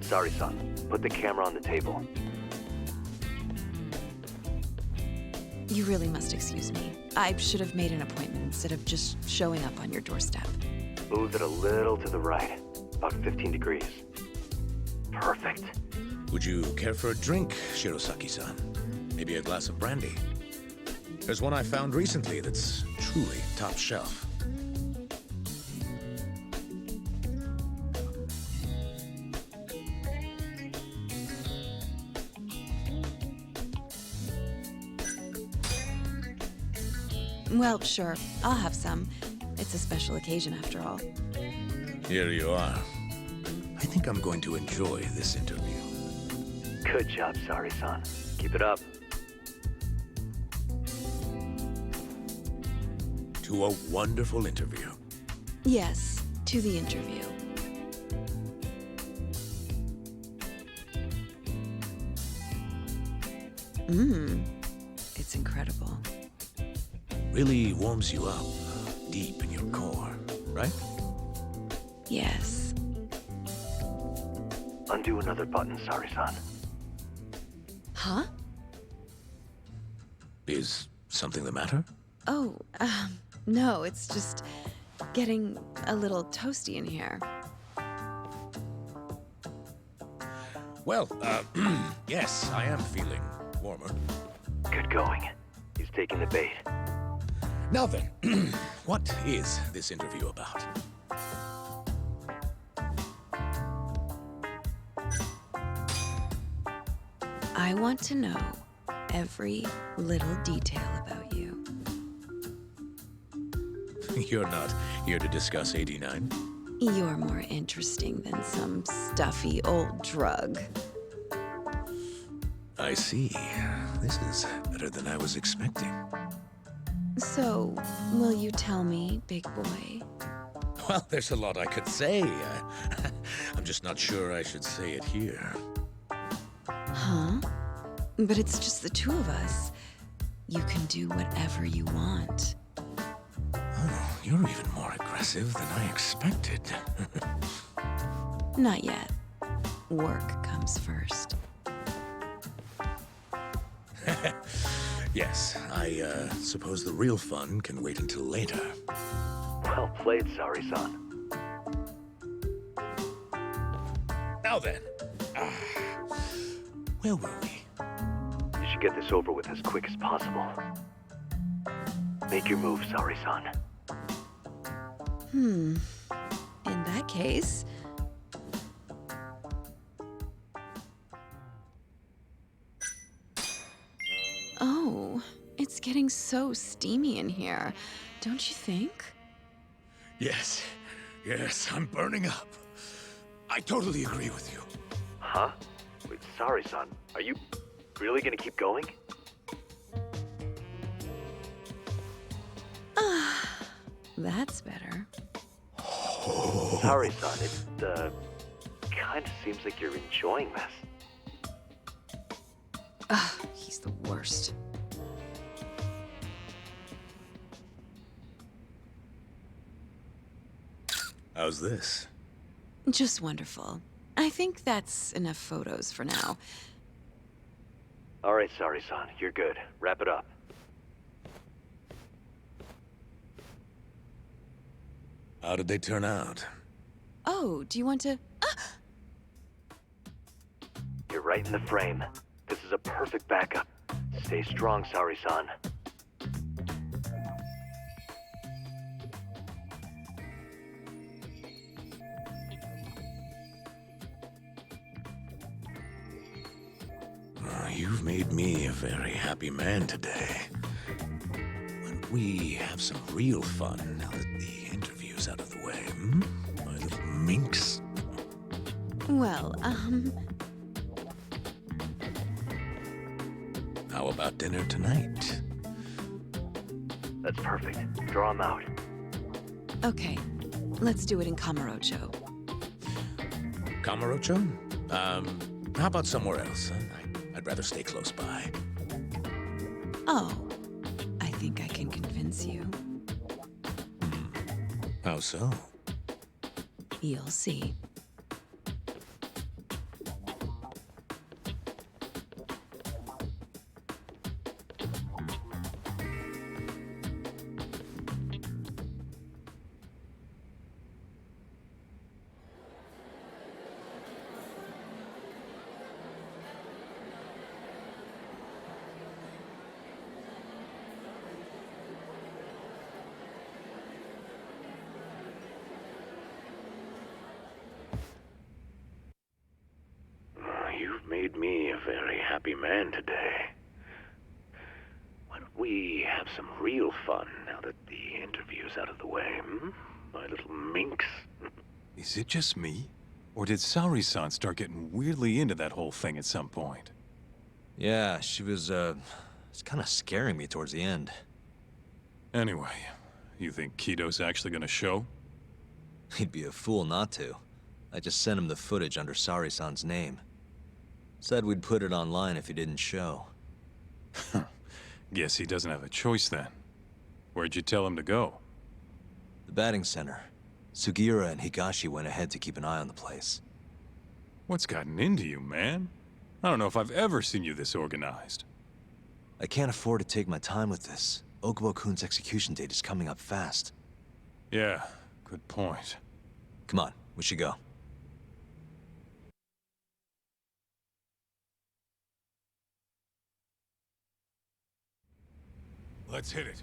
S18: Sorry, son. Put the camera on the table.
S17: You really must excuse me. I should have made an appointment instead of just showing up on your doorstep.
S18: Move it a little to the right. About 15 degrees. Perfect.
S4: Would you care for a drink, Shirosaki-san? Maybe a glass of brandy? There's one I found recently that's truly top shelf.
S17: Well, sure. I'll have some. It's a special occasion after all.
S4: Here you are. I think I'm going to enjoy this interview.
S18: Good job, Sari-san. Keep it up.
S4: To a wonderful interview.
S17: Yes, to the interview. It's incredible.
S4: Really warms you up deep in your core, right?
S17: Yes.
S18: Undo another button, Sari-san.
S17: Huh?
S4: Is something the matter?
S17: Oh, no, it's just getting a little toasty in here.
S4: Well, yes, I am feeling warmer.
S18: Good going. He's taking the bait.
S4: Now then, what is this interview about?
S17: I want to know every little detail about you.
S4: You're not here to discuss 89?
S17: You're more interesting than some stuffy old drug.
S4: I see. This is better than I was expecting.
S17: So, will you tell me, big boy?
S4: Well, there's a lot I could say. I'm just not sure I should say it here.
S17: Huh? But it's just the two of us. You can do whatever you want.
S4: Oh, you're even more aggressive than I expected.
S17: Not yet. Work comes first.
S4: Yes, I suppose the real fun can wait until later.
S18: Well played, Sari-san.
S4: Now then, where were we?
S18: You should get this over with as quick as possible. Make your move, Sari-san.
S17: In that case... Oh, it's getting so steamy in here, don't you think?
S4: Yes, I'm burning up. I totally agree with you.
S18: Huh? Wait, Sari-san, are you really gonna keep going?
S17: That's better.
S18: Sari-san, it, kinda seems like you're enjoying this.
S17: Ugh, he's the worst.
S4: How's this?
S17: Just wonderful. I think that's enough photos for now.
S18: All right, Sari-san, you're good. Wrap it up.
S4: How did they turn out?
S17: Oh, do you want to...
S18: You're right in the frame. This is a perfect backup. Stay strong, Sari-san.
S4: You've made me a very happy man today. Why don't we have some real fun now that the interview's out of the way, hmm? My little minx.
S17: Well,
S4: How about dinner tonight?
S18: That's perfect. Draw him out.
S17: Okay, let's do it in Kamurocho.
S2: Kamurocho? How about somewhere else? I'd rather stay close by.
S17: Oh, I think I can convince you.
S2: How so?
S17: You'll see.
S18: You've made me a very happy man today. Why don't we have some real fun now that the interview's out of the way, my little minx?
S12: Is it just me? Or did Saori-san start getting weirdly into that whole thing at some point?
S4: Yeah, she was, it's kind of scaring me towards the end.
S12: Anyway, you think Kido's actually gonna show?
S4: He'd be a fool not to. I just sent him the footage under Saori-san's name. Said we'd put it online if he didn't show.
S12: Guess he doesn't have a choice then. Where'd you tell him to go?
S4: The batting center. Sugiura and Higashi went ahead to keep an eye on the place.
S12: What's gotten into you, man? I don't know if I've ever seen you this organized.
S4: I can't afford to take my time with this. Okubo-kun's execution date is coming up fast.
S12: Yeah, good point.
S4: Come on, we should go.
S12: Let's hit it.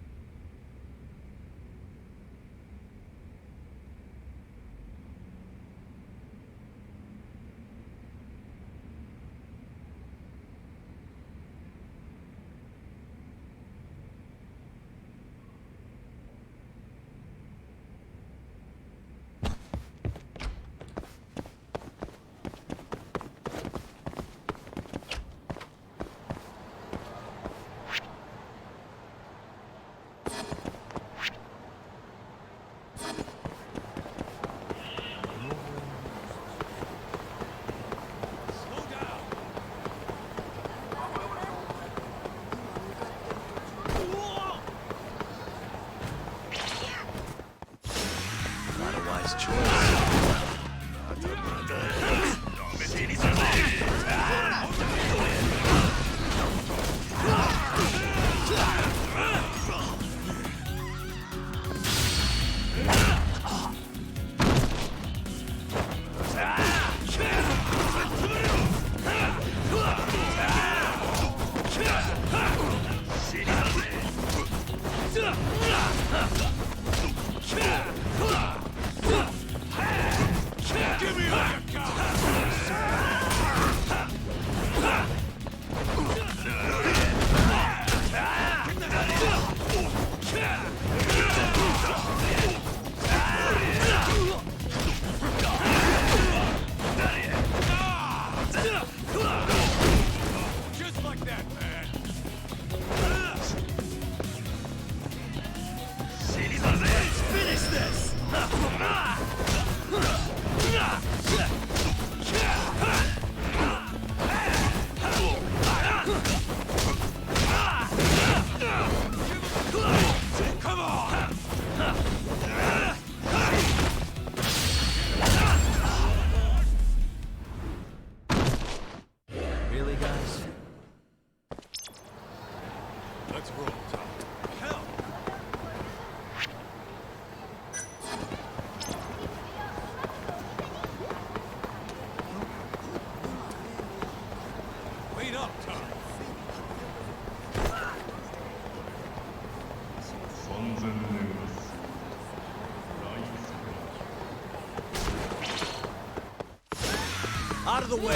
S5: Out of the way!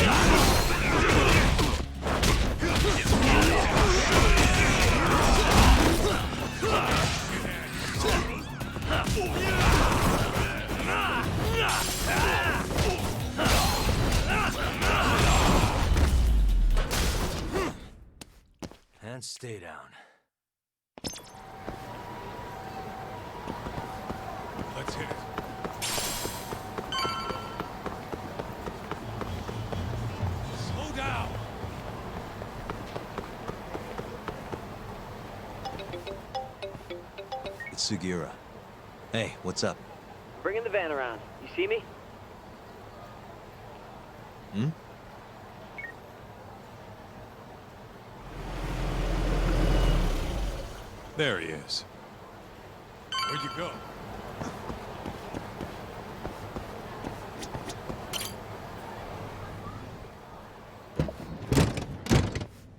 S4: And stay down.
S12: Let's hit it.
S4: Sugiura. Hey, what's up?
S19: Bringing the van around. You see me?
S4: Hmm?
S12: There he is. Where'd you go?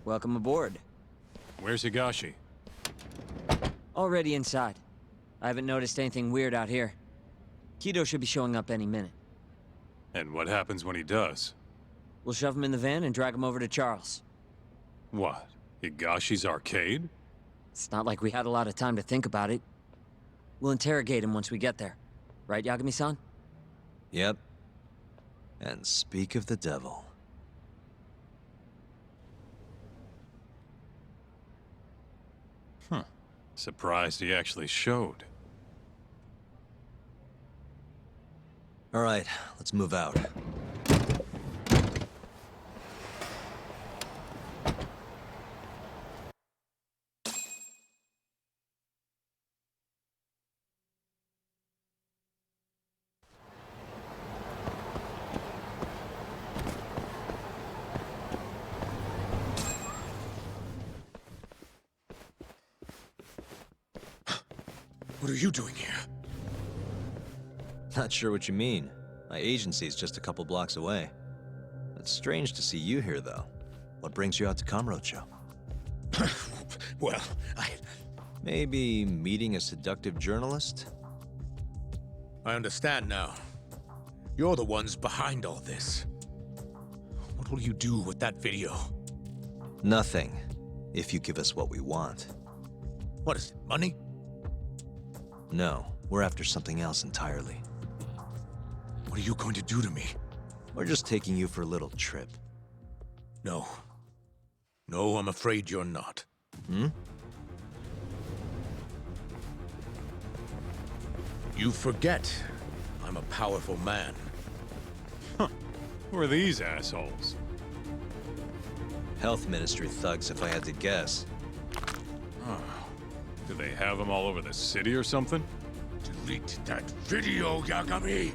S5: Welcome aboard.
S12: Where's Higashi?
S5: Already inside. I haven't noticed anything weird out here. Kido should be showing up any minute.
S12: And what happens when he does?
S5: We'll shove him in the van and drag him over to Charles.
S12: What? Higashi's arcade?
S5: It's not like we had a lot of time to think about it. We'll interrogate him once we get there. Right, Yagami-san?
S4: Yep. And speak of the devil.
S12: Huh. Surprised he actually showed.
S4: All right, let's move out.
S2: What are you doing here?
S4: Not sure what you mean. My agency's just a couple blocks away. It's strange to see you here, though. What brings you out to Kamurocho?
S2: Well,
S4: Maybe meeting a seductive journalist?
S2: I understand now. You're the ones behind all this. What will you do with that video?
S4: Nothing, if you give us what we want.
S2: What is it, money?
S4: No, we're after something else entirely.
S2: What are you going to do to me?
S4: We're just taking you for a little trip.
S2: No. No, I'm afraid you're not.
S4: Hmm?
S2: You forget I'm a powerful man.
S12: Huh. Who are these assholes?
S4: Health Ministry thugs, if I had to guess.
S12: Oh. Do they have them all over the city or something?
S2: Delete that video, Yagami!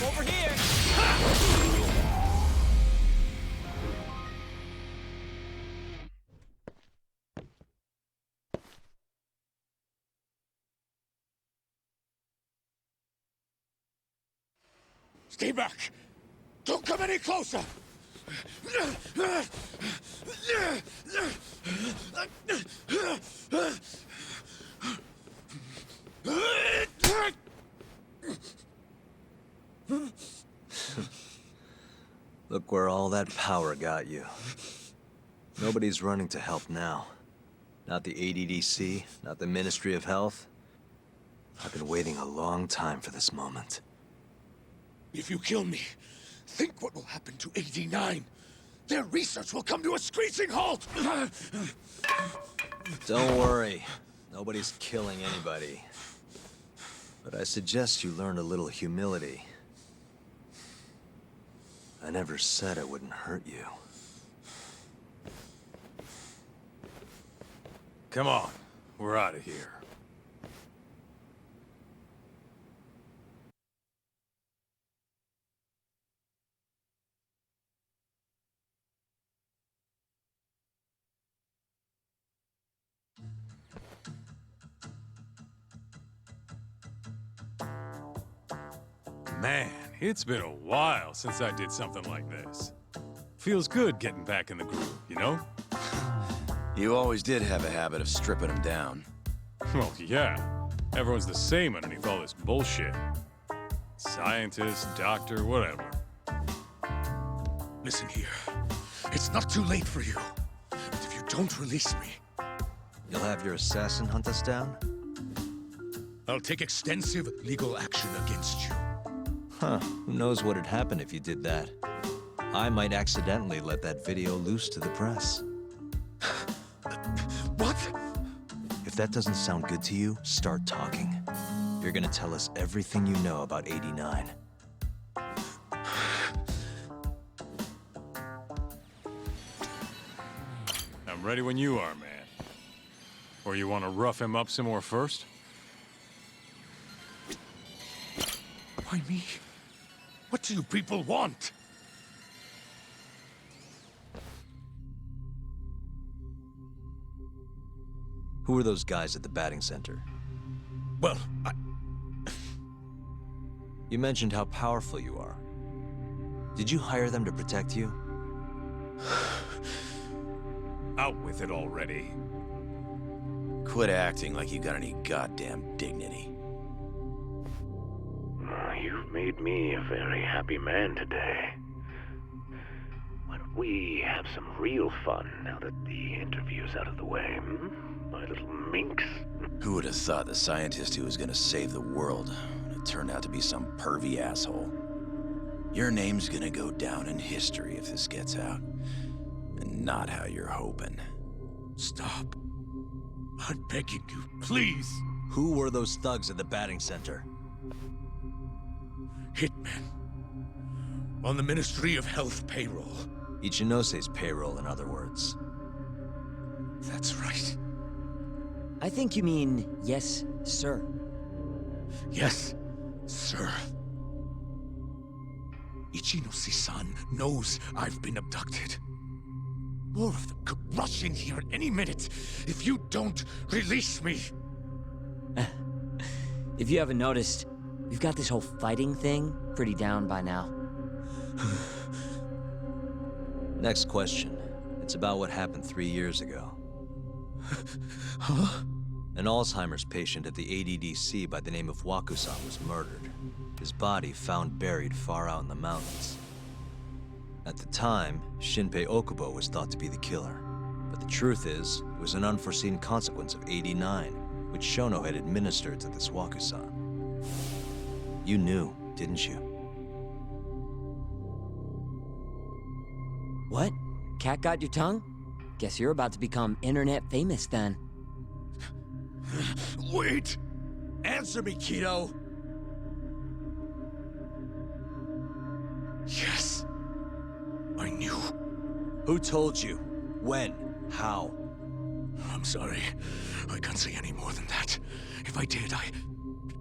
S19: Over here!
S2: Stay back! Don't come any closer!
S4: Look where all that power got you. Nobody's running to help now. Not the ADDC, not the Ministry of Health. I've been waiting a long time for this moment.
S2: If you kill me, think what will happen to AD9. Their research will come to a screeching halt!
S4: Don't worry. Nobody's killing anybody. But I suggest you learn a little humility. I never said I wouldn't hurt you.
S12: Come on, we're out of here. Man, it's been a while since I did something like this. Feels good getting back in the groove, you know?
S20: You always did have a habit of stripping them down.
S12: Well, yeah. Everyone's the same underneath all this bullshit. Scientist, doctor, whatever.
S2: Listen here. It's not too late for you. But if you don't release me,
S4: You'll have your assassin hunt us down?
S2: I'll take extensive legal action against you.
S4: Huh. Who knows what'd happen if you did that? I might accidentally let that video loose to the press.
S2: What?
S4: If that doesn't sound good to you, start talking. You're gonna tell us everything you know about 89.
S12: I'm ready when you are, man. Or you want to rough him up some more first?
S2: Why me? What do you people want?
S4: Who are those guys at the batting center?
S2: Well,
S4: You mentioned how powerful you are. Did you hire them to protect you?
S12: Out with it already.
S20: Quit acting like you got any goddamn dignity.
S18: You've made me a very happy man today. Why don't we have some real fun now that the interview's out of the way, my little minx?
S20: Who would have thought the scientist who was gonna save the world would turn out to be some pervy asshole? Your name's gonna go down in history if this gets out. And not how you're hoping.
S2: Stop. I'm begging you, please.
S4: Who were those thugs at the batting center?
S2: Hitmen. On the Ministry of Health payroll.
S4: Ichinose's payroll, in other words.
S2: That's right.
S5: I think you mean, yes, sir.
S2: Yes, sir. Ichinose-san knows I've been abducted. More of them could rush in here at any minute if you don't release me.
S5: If you haven't noticed, we've got this whole fighting thing pretty down by now.
S4: Next question. It's about what happened 3 years ago.
S2: Huh?
S4: An Alzheimer's patient at the ADDC by the name of Waku-san was murdered. His body found buried far out in the mountains. At the time, Shinpei Okubo was thought to be the killer. But the truth is, it was an unforeseen consequence of 89, which Shono had administered to this Waku-san. You knew, didn't you?
S5: What? Cat got your tongue? Guess you're about to become internet famous then.
S2: Wait! Answer me, Kido! Yes. I knew.
S4: Who told you? When? How?
S2: I'm sorry. I can't say any more than that. If I did,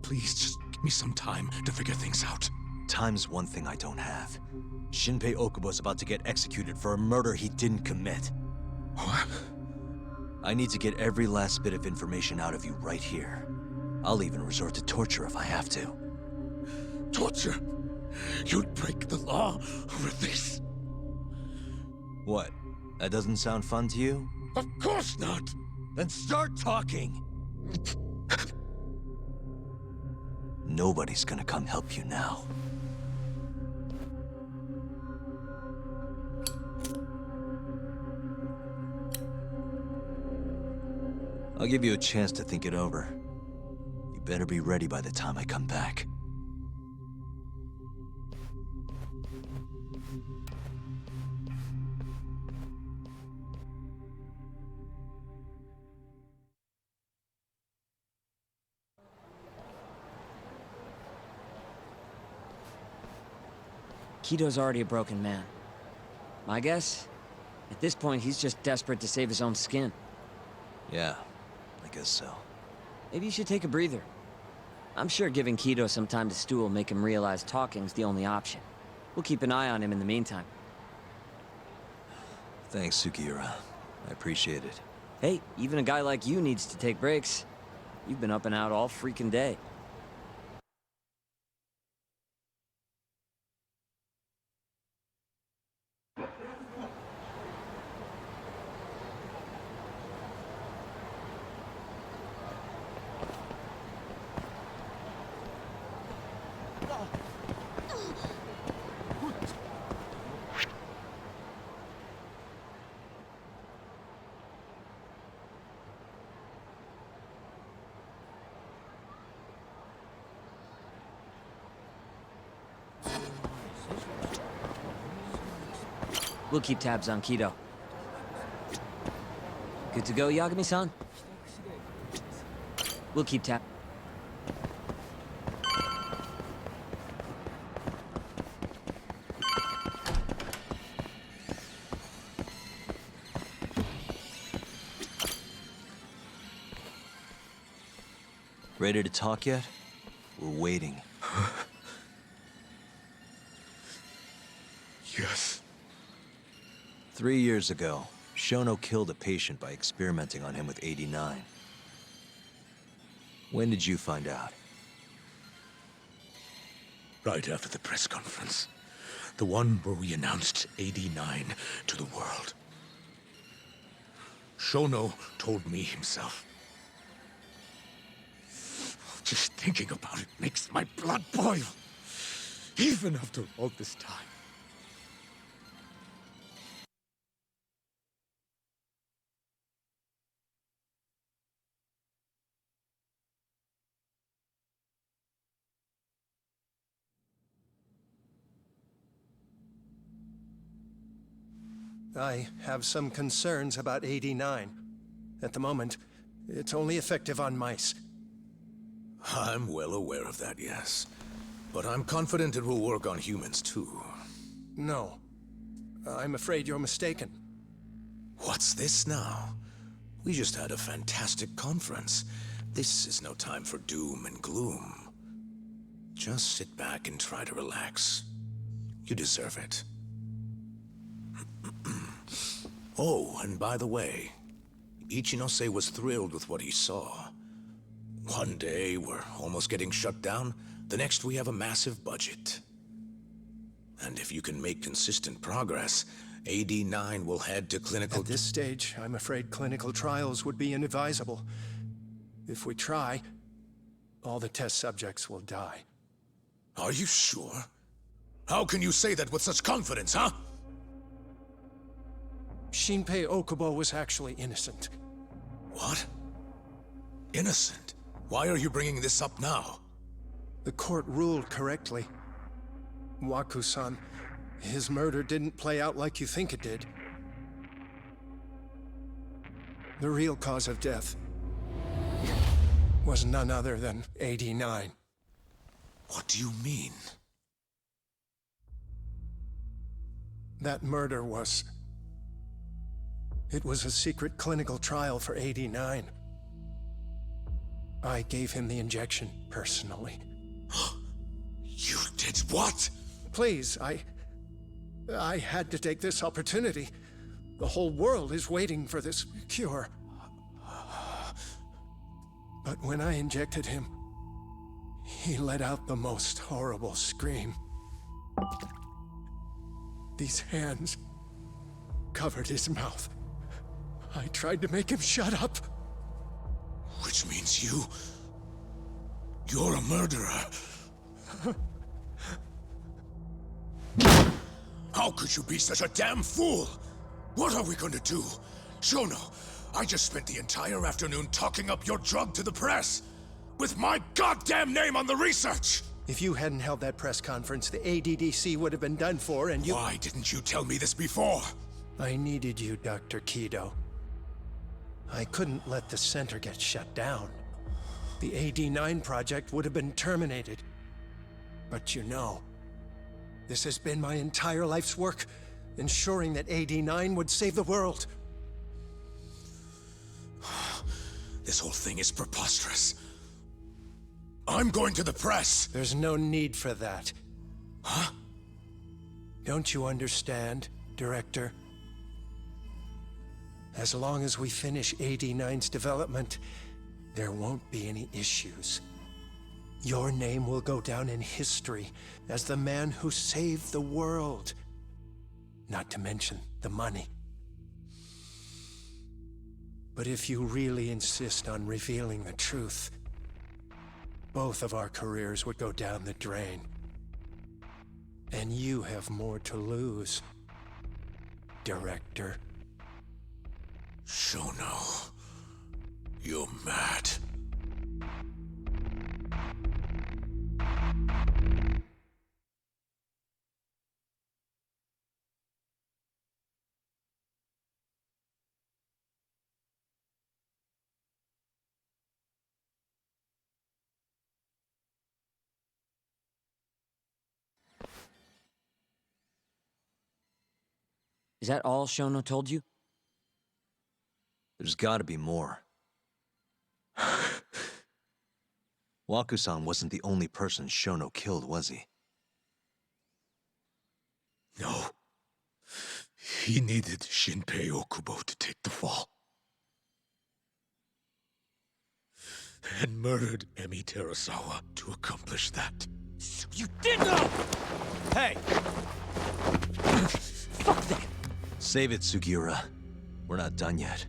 S2: Please, just give me some time to figure things out.
S4: Time's one thing I don't have. Shinpei Okubo's about to get executed for a murder he didn't commit.
S2: What?
S4: I need to get every last bit of information out of you right here. I'll even resort to torture if I have to.
S2: Torture? You'd break the law over this?
S4: What? That doesn't sound fun to you?
S2: Of course not!
S4: Then start talking! Nobody's gonna come help you now. I'll give you a chance to think it over. You better be ready by the time I come back.
S5: Kido's already a broken man. My guess? At this point, he's just desperate to save his own skin.
S4: Yeah, I guess so.
S5: Maybe you should take a breather. I'm sure giving Kido some time to stew will make him realize talking's the only option. We'll keep an eye on him in the meantime.
S4: Thanks, Sugiura. I appreciate it.
S5: Hey, even a guy like you needs to take breaks. You've been up and out all freaking day. We'll keep tabs on Kido. Good to go, Yagami-san? We'll keep tab.
S4: Ready to talk yet? We're waiting.
S2: Yes.
S4: 3 years ago, Shono killed a patient by experimenting on him with 89. When did you find out?
S18: Right after the press conference. The one where we announced 89 to the world. Shono told me himself. Just thinking about it makes my blood boil. Even after all this time.
S21: I have some concerns about 89. At the moment, it's only effective on mice.
S18: I'm well aware of that, yes. But I'm confident it will work on humans, too.
S21: No. I'm afraid you're mistaken.
S18: What's this now? We just had a fantastic conference. This is no time for doom and gloom. Just sit back and try to relax. You deserve it. Oh, and by the way, Ichinose was thrilled with what he saw. One day, we're almost getting shut down. The next, we have a massive budget. And if you can make consistent progress, AD9 will head to clinical...
S21: At this stage, I'm afraid clinical trials would be inadvisable. If we try, all the test subjects will die.
S18: Are you sure? How can you say that with such confidence, huh?
S21: Shinpei Okubo was actually innocent.
S18: What? Innocent? Why are you bringing this up now?
S21: The court ruled correctly. Waku-san, his murder didn't play out like you think it did. The real cause of death was none other than 89.
S18: What do you mean?
S21: That murder was... It was a secret clinical trial for 89. I gave him the injection, personally.
S18: You did what?
S21: Please, I had to take this opportunity. The whole world is waiting for this cure. But when I injected him, he let out the most horrible scream. These hands covered his mouth. I tried to make him shut up.
S18: Which means you're a murderer. How could you be such a damn fool? What are we going to do? Shono, I just spent the entire afternoon talking up your drug to the press. With my goddamn name on the research!
S21: If you hadn't held that press conference, the ADDC would have been done for, and you...
S18: Why didn't you tell me this before?
S21: I needed you, Dr. Kido. I couldn't let the center get shut down. The AD9 project would have been terminated. But you know, this has been my entire life's work, ensuring that AD9 would save the world.
S18: This whole thing is preposterous. I'm going to the press!
S21: There's no need for that.
S18: Huh?
S21: Don't you understand, Director? As long as we finish AD9's development, there won't be any issues. Your name will go down in history as the man who saved the world. Not to mention the money. But if you really insist on revealing the truth, both of our careers would go down the drain. And you have more to lose, Director.
S14: Shono, you're mad.
S5: Is that all Shono told you?
S4: There's gotta be more. Waku-san wasn't the only person Shono killed, was he?
S2: No. He needed Shinpei Okubo to take the fall. And murdered Emi Terasawa to accomplish that.
S5: So you did know! Hey! Fuck that!
S4: Save it, Sugiura. We're not done yet.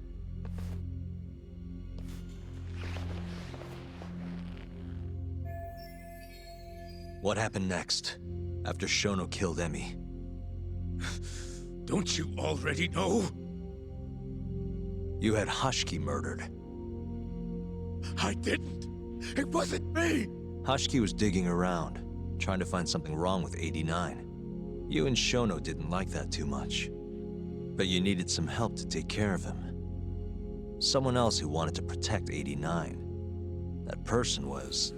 S4: What happened next, after Shono killed Emi?
S2: Don't you already know?
S4: You had Hashiki murdered.
S2: I didn't. It wasn't me.
S4: Hashiki was digging around, trying to find something wrong with 89. You and Shono didn't like that too much. But you needed some help to take care of him. Someone else who wanted to protect 89. That person was...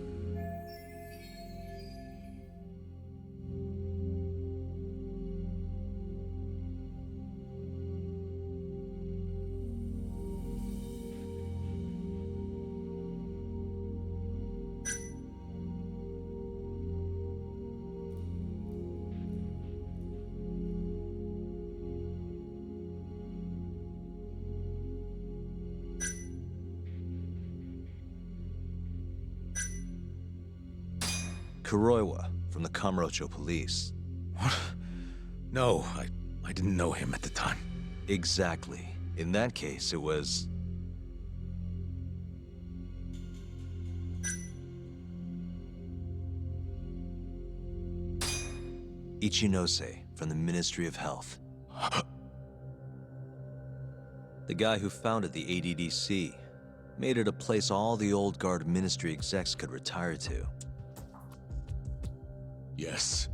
S4: Kuroiwa, from the Kamurocho police.
S2: What? No, I didn't know him at the time.
S4: Exactly. In that case, it was... Ichinose, from the Ministry of Health. The guy who founded the ADDC, made it a place all the old guard ministry execs could retire to.
S2: Yes.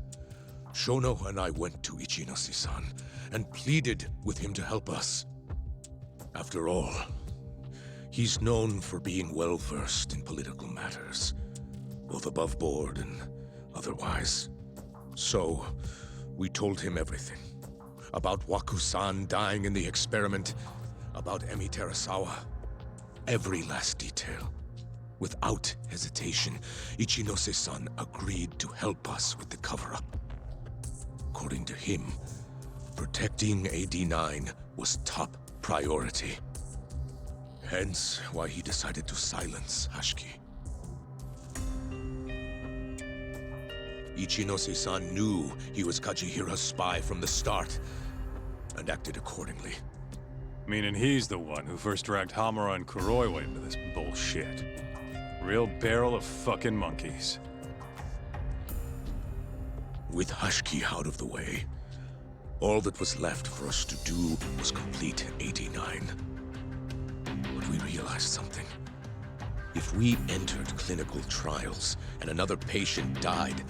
S2: Shono and I went to Ichinose-san and pleaded with him to help us. After all, he's known for being well-versed in political matters, both above board and otherwise. So, we told him everything. About Waku-san dying in the experiment, about Emi Terasawa. Every last detail. Without hesitation, Ichinose-san agreed to help us with the cover-up. According to him, protecting AD9 was top priority. Hence why he decided to silence Hashiki. Ichinose-san knew he was Kajihira's spy from the start, and acted accordingly.
S12: Meaning he's the one who first dragged Hamura and Kuroiwa into this bullshit. Real barrel of fucking monkeys.
S2: With Hashiki out of the way, all that was left for us to do was complete 89. But we realized something. If we entered clinical trials and another patient died,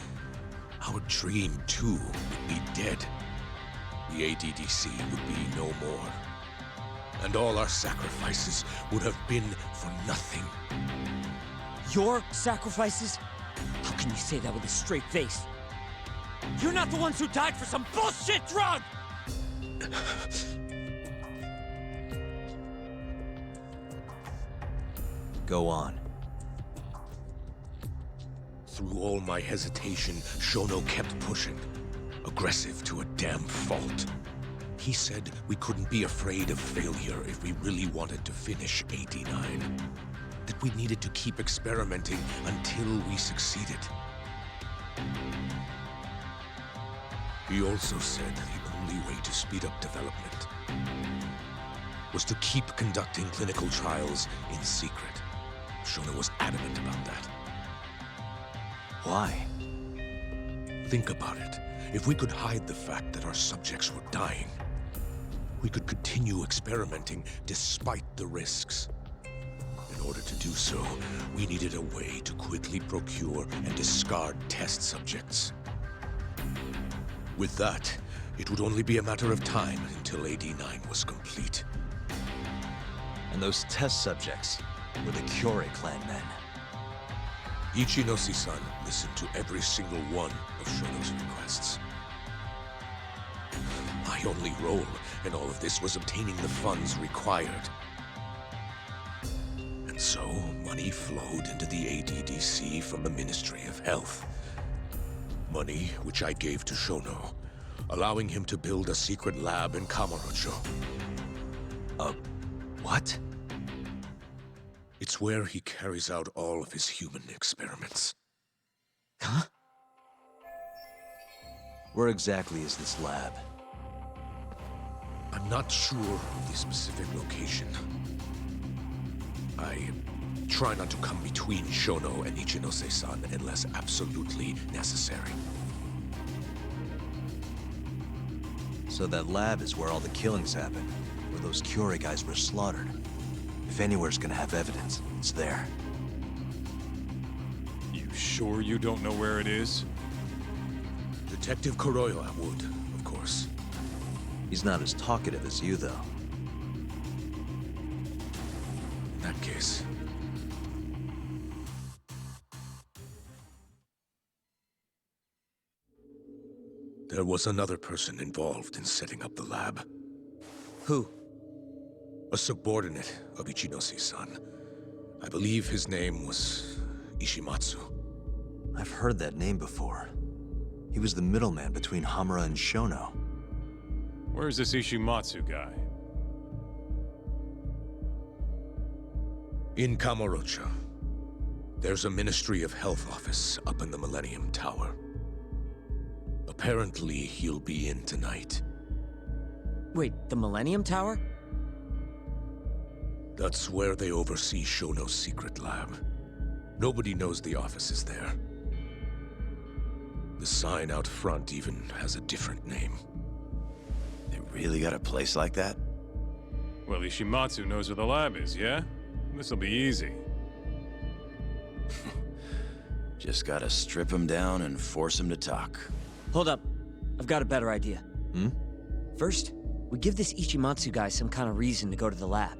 S2: our dream too would be dead. The ADDC would be no more. And all our sacrifices would have been for nothing.
S5: Your sacrifices? How can you say that with a straight face? You're not the ones who died for some bullshit drug!
S4: Go on.
S2: Through all my hesitation, Shono kept pushing. Aggressive to a damn fault. He said we couldn't be afraid of failure if we really wanted to finish 89. That we needed to keep experimenting until we succeeded. He also said the only way to speed up development was to keep conducting clinical trials in secret. Shono was adamant about that.
S4: Why?
S2: Think about it.
S3: If we could hide the fact that our subjects were dying, we could continue experimenting despite the risks. In order to do so, we needed a way to quickly procure and discard test subjects. With that, it would only be a matter of time until AD-9 was complete.
S4: And those test subjects were the Kyorei clan men.
S3: Ichinose-san listened to every single one of Shono's requests. My only role in all of this was obtaining the funds required. And so, money flowed into the ADDC from the Ministry of Health. Money which I gave to Shono, allowing him to build a secret lab in Kamurocho.
S4: What?
S3: It's where he carries out all of his human experiments.
S4: Huh? Where exactly is this lab?
S3: I'm not sure of the specific location. I try not to come between Shono and Ichinose-san unless absolutely necessary.
S4: So that lab is where all the killings happened, where those Kyorei guys were slaughtered. If anywhere's gonna have evidence, it's there.
S12: You sure you don't know where it is?
S3: Detective Kuroyama would, of course.
S4: He's not as talkative as you, though.
S3: In that case... There was another person involved in setting up the lab.
S5: Who?
S3: A subordinate of Ichinose-san. I believe his name was Ishimatsu.
S4: I've heard that name before. He was the middleman between Hamura and Shono.
S12: Where's this Ishimatsu guy?
S3: In Kamurocho. There's a Ministry of Health office up in the Millennium Tower. Apparently, he'll be in tonight.
S5: Wait, the Millennium Tower?
S3: That's where they oversee Shono's secret lab. Nobody knows the office is there. The sign out front even has a different name.
S20: They really got a place like that?
S12: Well, Ishimatsu knows where the lab is, yeah? This'll be easy.
S20: Just gotta strip him down and force him to talk.
S5: Hold up. I've got a better idea.
S4: Hmm?
S5: First, we give this Ichimatsu guy some kind of reason to go to the lab.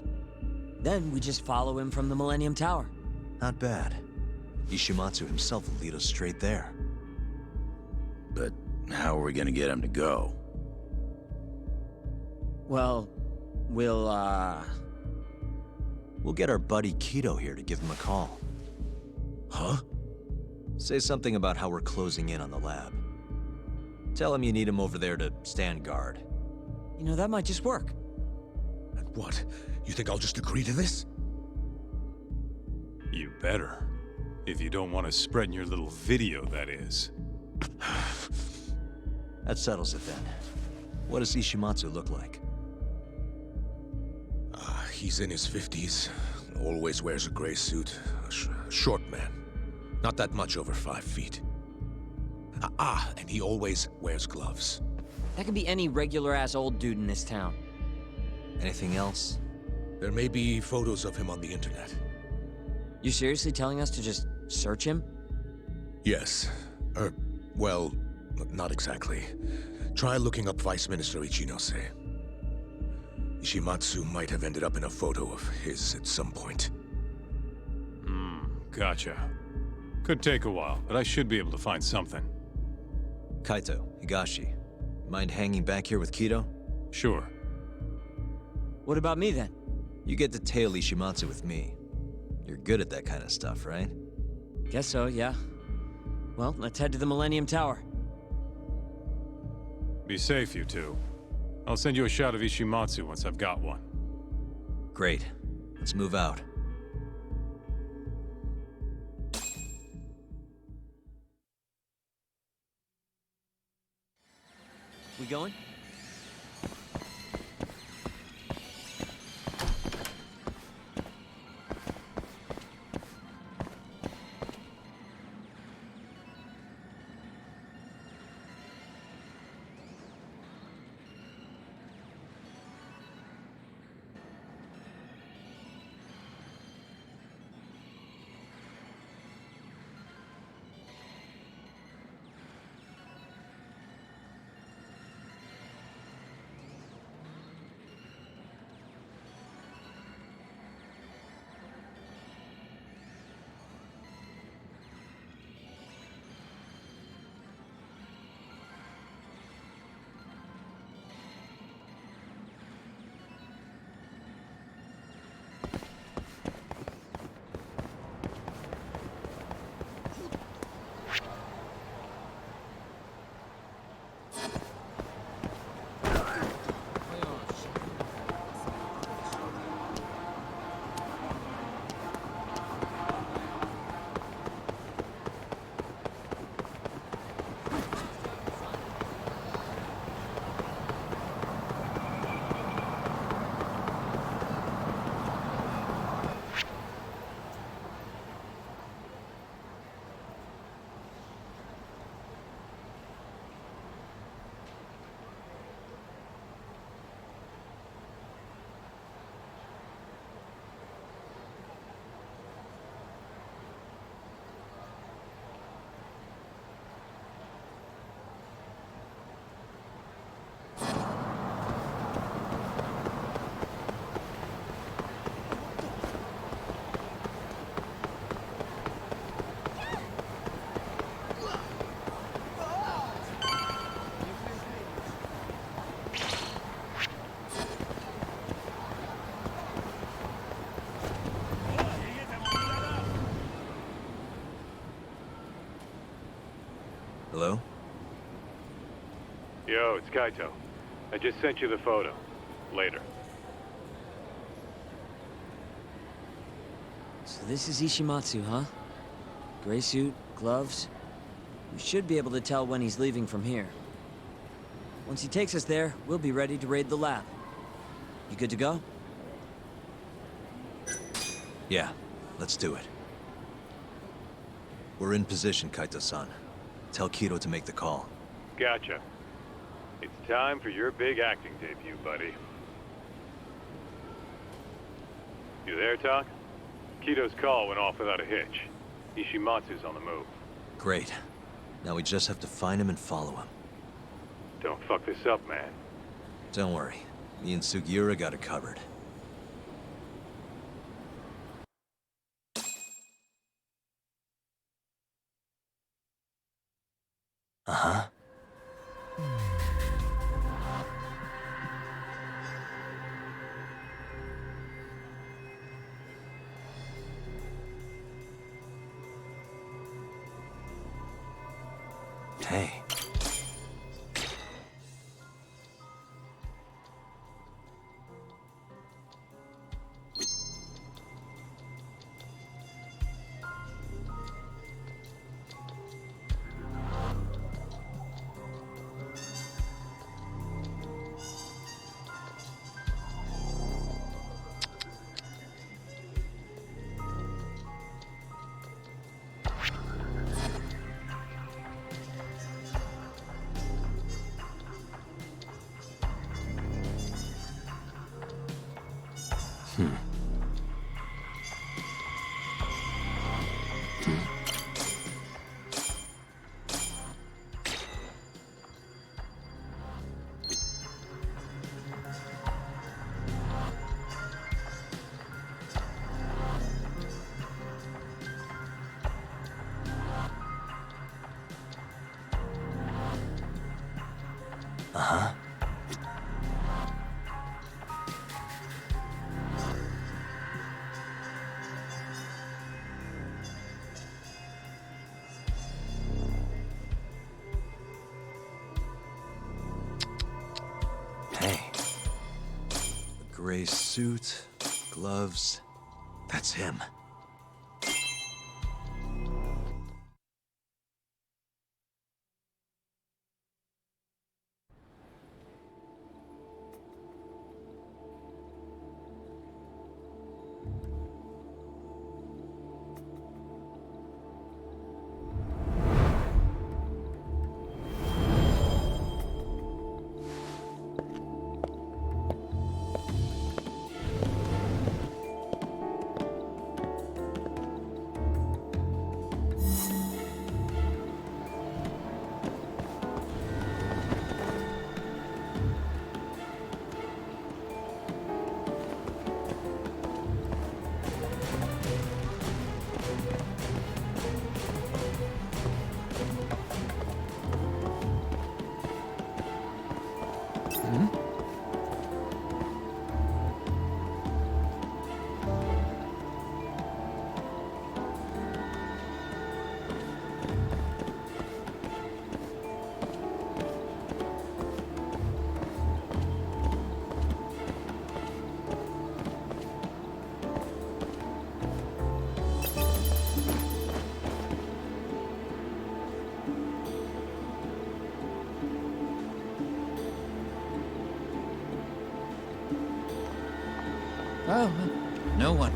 S5: Then we just follow him from the Millennium Tower.
S4: Not bad. Ishimatsu himself will lead us straight there.
S20: But how are we gonna get him to go?
S5: Well, we'll
S4: get our buddy Kido here to give him a call.
S3: Huh?
S4: Say something about how we're closing in on the lab. Tell him you need him over there to stand guard.
S5: You know, that might just work.
S3: And what? You think I'll just agree to this?
S12: You better. If you don't want to spread in your little video, that is.
S4: That settles it then. What does Ishimatsu look like?
S3: He's in his 50s. Always wears a gray suit. A short man. Not that much over 5 feet. And he always wears gloves.
S5: That could be any regular-ass old dude in this town.
S4: Anything else?
S3: There may be photos of him on the internet.
S5: You seriously telling us to just search him?
S3: Yes. Well, not exactly. Try looking up Vice Minister Ichinose. Ishimatsu might have ended up in a photo of his at some point.
S12: Gotcha. Could take a while, but I should be able to find something.
S4: Kaito, Higashi, mind hanging back here with Kido?
S12: Sure.
S5: What about me then?
S4: You get to tail Ishimatsu with me. You're good at that kind of stuff, right?
S5: Guess so, yeah. Well, let's head to the Millennium Tower.
S12: Be safe, you two. I'll send you a shot of Ishimatsu once I've got one.
S4: Great. Let's move out.
S5: We going?
S12: Yo, it's Kaito. I just sent you the photo. Later.
S5: So this is Ishimatsu, huh? Gray suit, gloves. We should be able to tell when he's leaving from here. Once he takes us there, we'll be ready to raid the lab. You good to go?
S4: Yeah, let's do it. We're in position, Kaito-san. Tell Kido to make the call.
S12: Gotcha. It's time for your big acting debut, buddy. You there, Tak? Kido's call went off without a hitch. Ishimatsu's on the move.
S4: Great. Now we just have to find him and follow him.
S12: Don't fuck this up, man.
S4: Don't worry. Me and Sugiura got it covered. Uh-huh. Hey. Uh-huh. Hey. A gray suit, gloves. That's him.
S15: Oh, no one.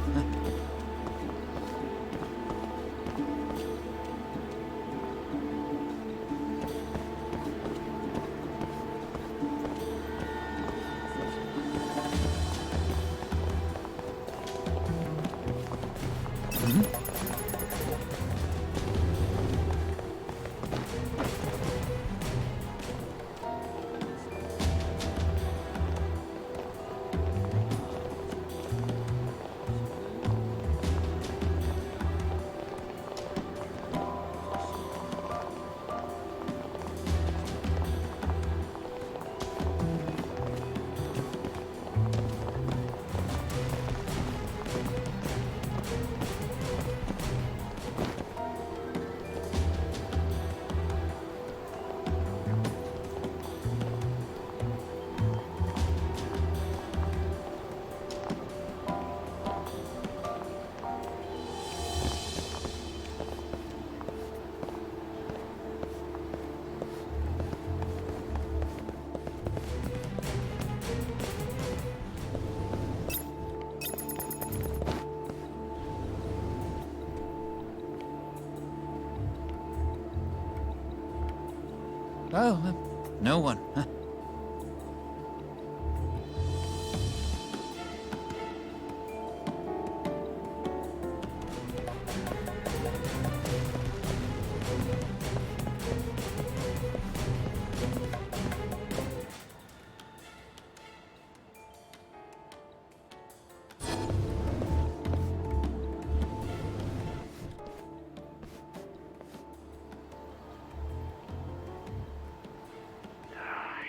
S15: Oh, no one. Huh?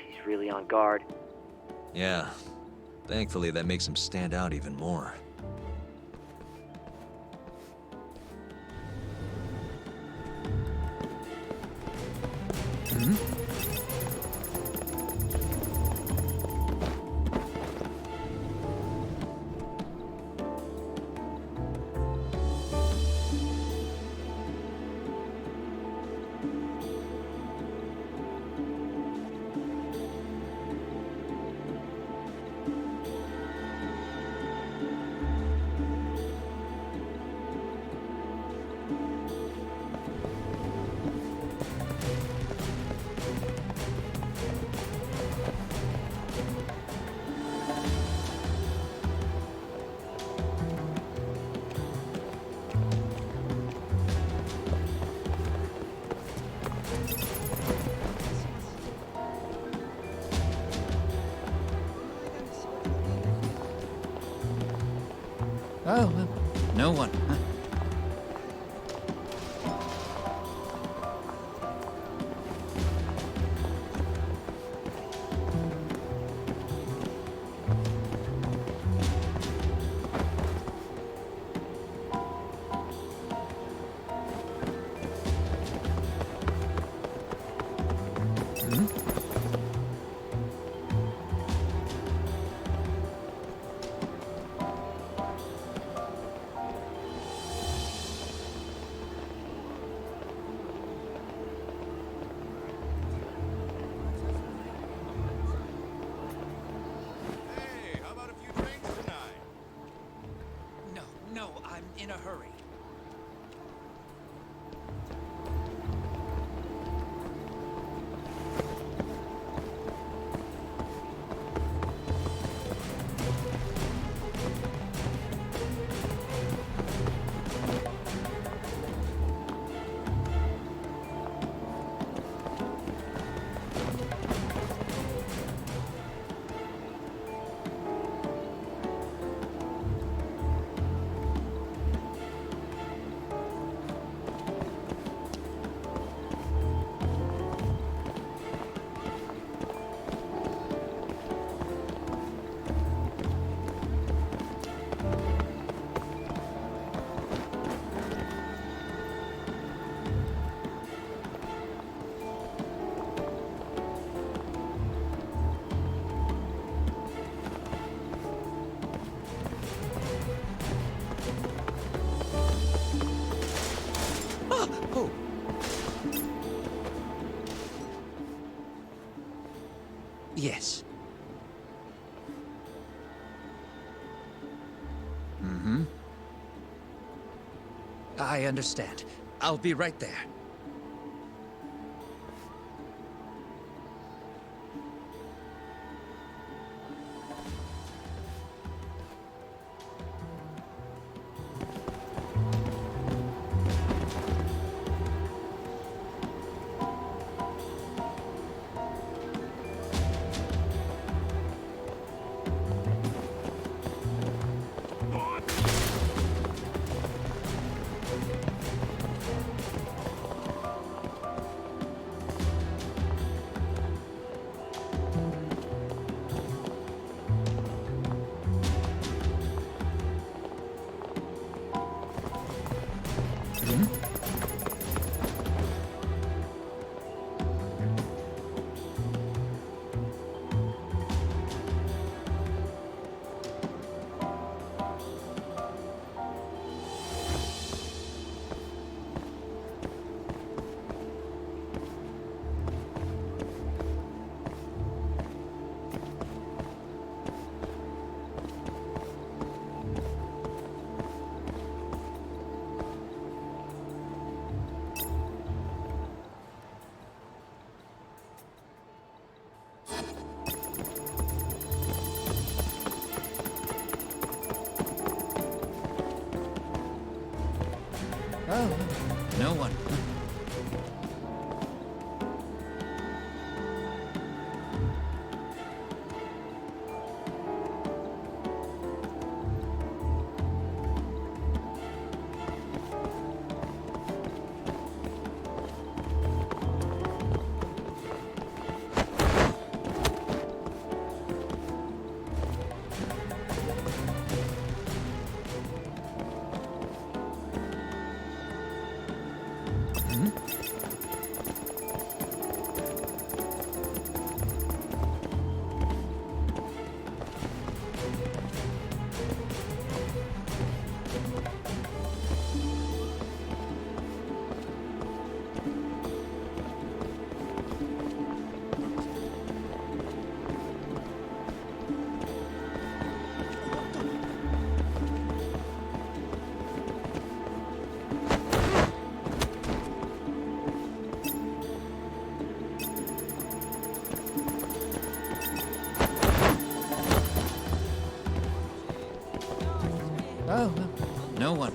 S19: He's really on guard.
S4: Yeah. Thankfully, that makes him stand out even more. Oh, no one. Huh?
S15: No, I'm in a hurry.
S4: Oh!
S15: Yes.
S4: Mm-hmm.
S15: I understand. I'll be right there. Oh, no one. Oh, well, no one.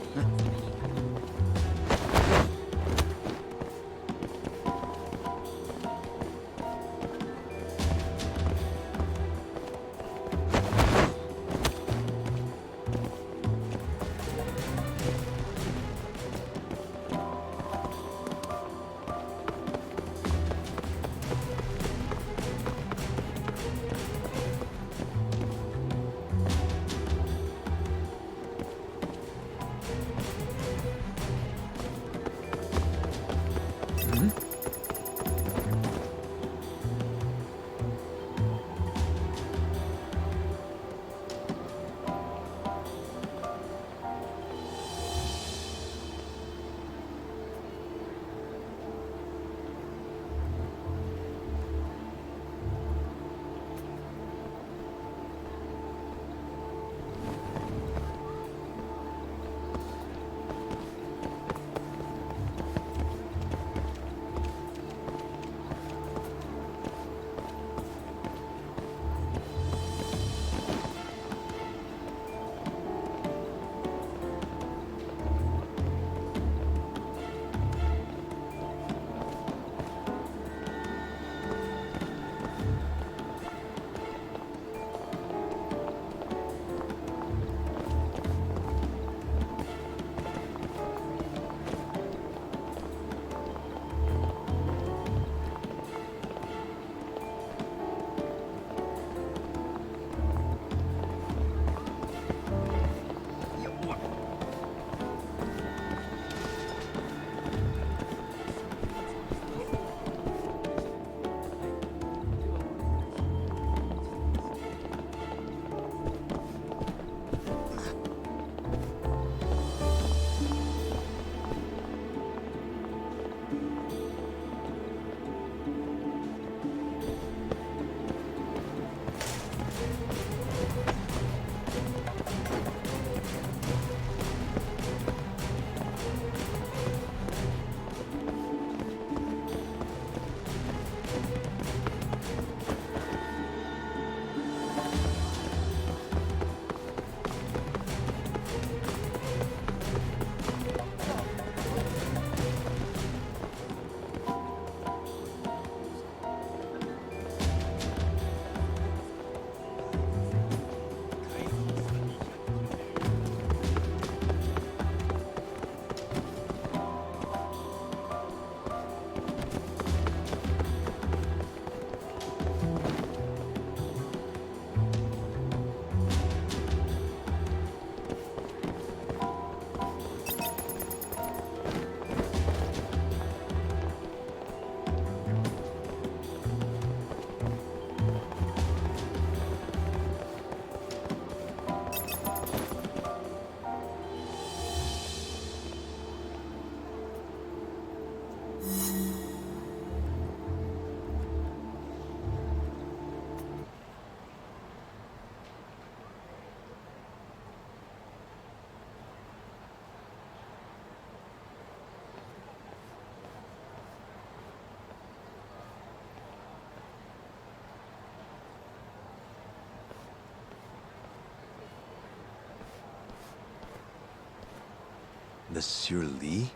S4: The Sieur Lee?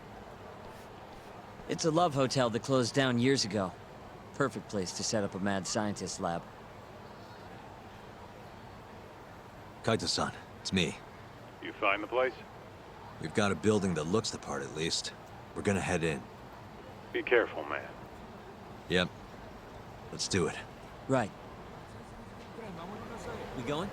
S5: It's a love hotel that closed down years ago. Perfect place to set up a mad scientist lab.
S4: Kaito-san, it's me.
S12: You find the place?
S4: We've got a building that looks the part at least. We're gonna head in.
S12: Be careful, man.
S4: Yep. Let's do it.
S5: Right. We going?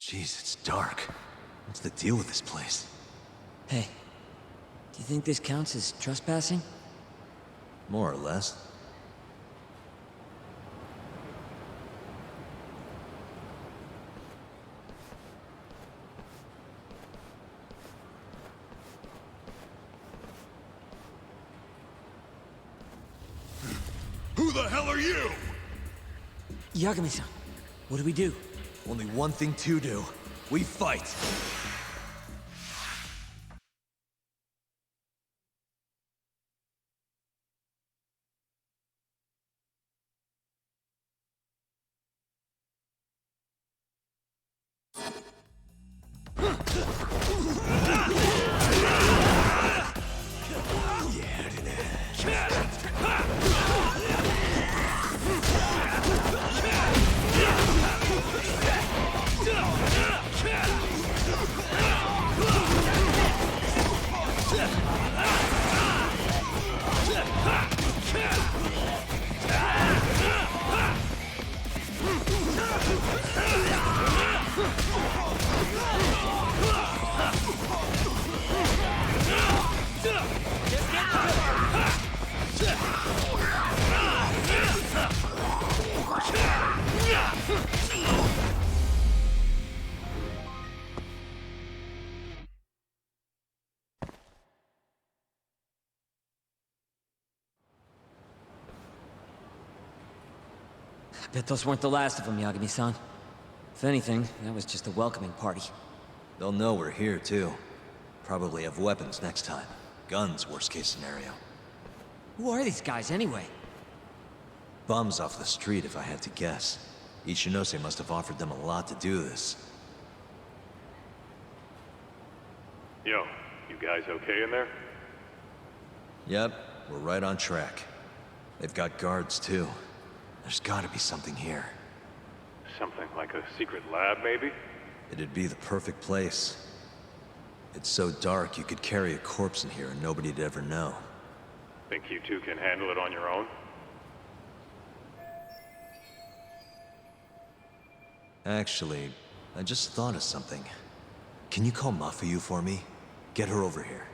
S4: Jeez, it's dark. What's the deal with this place?
S5: Hey, do you think this counts as trespassing?
S4: More or less.
S3: Who the hell are you?
S5: Yagami-san, what do we do?
S4: Only one thing to do. We fight!
S5: Bet those weren't the last of them, Yagami-san. If anything, that was just a welcoming party.
S4: They'll know we're here, too. Probably have weapons next time. Guns, worst case scenario.
S5: Who are these guys, anyway?
S4: Bums off the street, if I had to guess. Ichinose must have offered them a lot to do this.
S12: Yo, you guys okay in there?
S4: Yep, we're right on track. They've got guards, too. There's gotta be something here.
S12: Something like a secret lab, maybe?
S4: It'd be the perfect place. It's so dark you could carry a corpse in here and nobody'd ever know.
S12: Think you two can handle it on your own?
S4: Actually, I just thought of something. Can you call Mafuyu for me? Get her over here.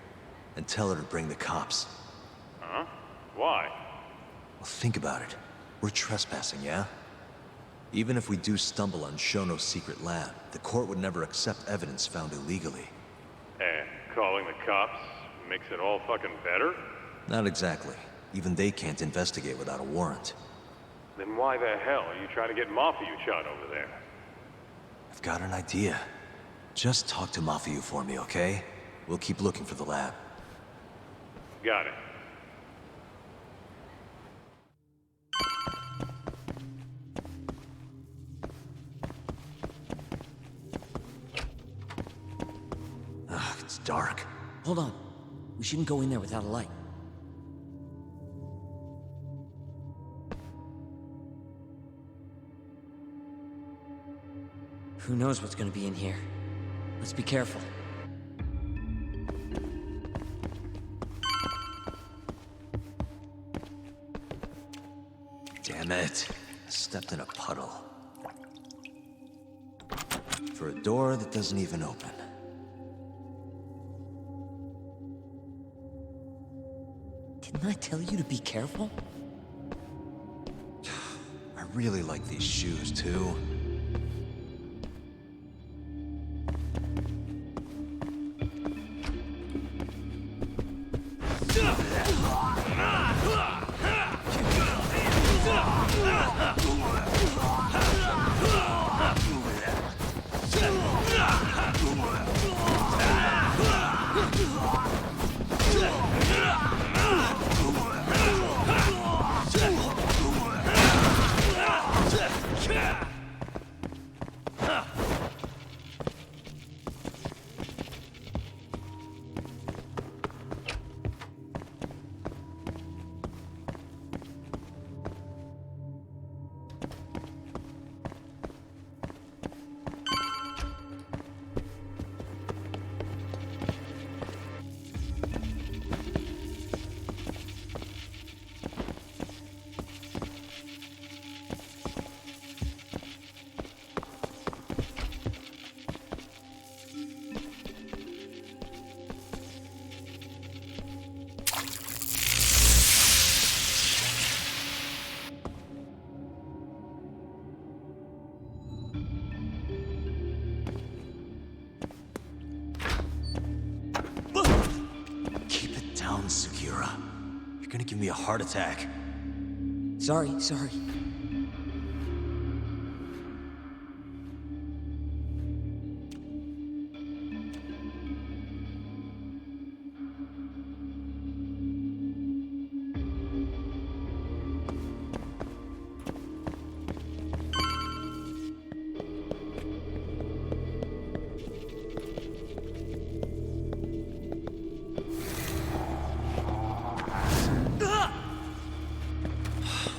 S4: And tell her to bring the cops.
S12: Huh? Why?
S4: Well, think about it. We're trespassing, yeah? Even if we do stumble on Shono's secret lab, the court would never accept evidence found illegally.
S12: And calling the cops makes it all fucking better?
S4: Not exactly. Even they can't investigate without a warrant.
S12: Then why the hell are you trying to get Mafuyu shot over there?
S4: I've got an idea. Just talk to Mafuyu for me, okay? We'll keep looking for the lab.
S12: Got it.
S4: Ugh, it's dark.
S5: Hold on. We shouldn't go in there without a light. Who knows what's gonna be in here? Let's be careful.
S4: Damn it. I stepped in a puddle. For a door that doesn't even open.
S5: Didn't I tell you to be careful?
S4: I really like these shoes, too. Segura. You're gonna give me a heart attack.
S5: Sorry.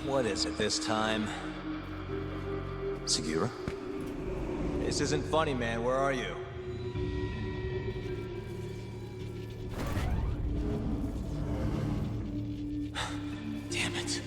S4: What is it this time? Segura? This isn't funny, man. Where are you? Damn it.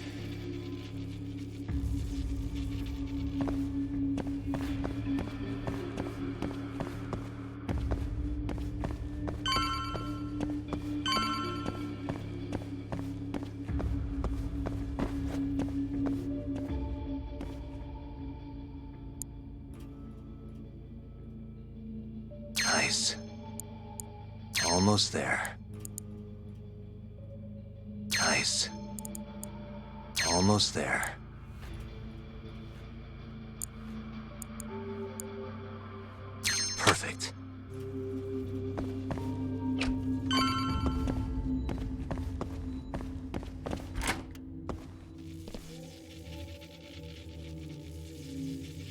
S4: Nice. Almost there. Nice. Almost there. Perfect.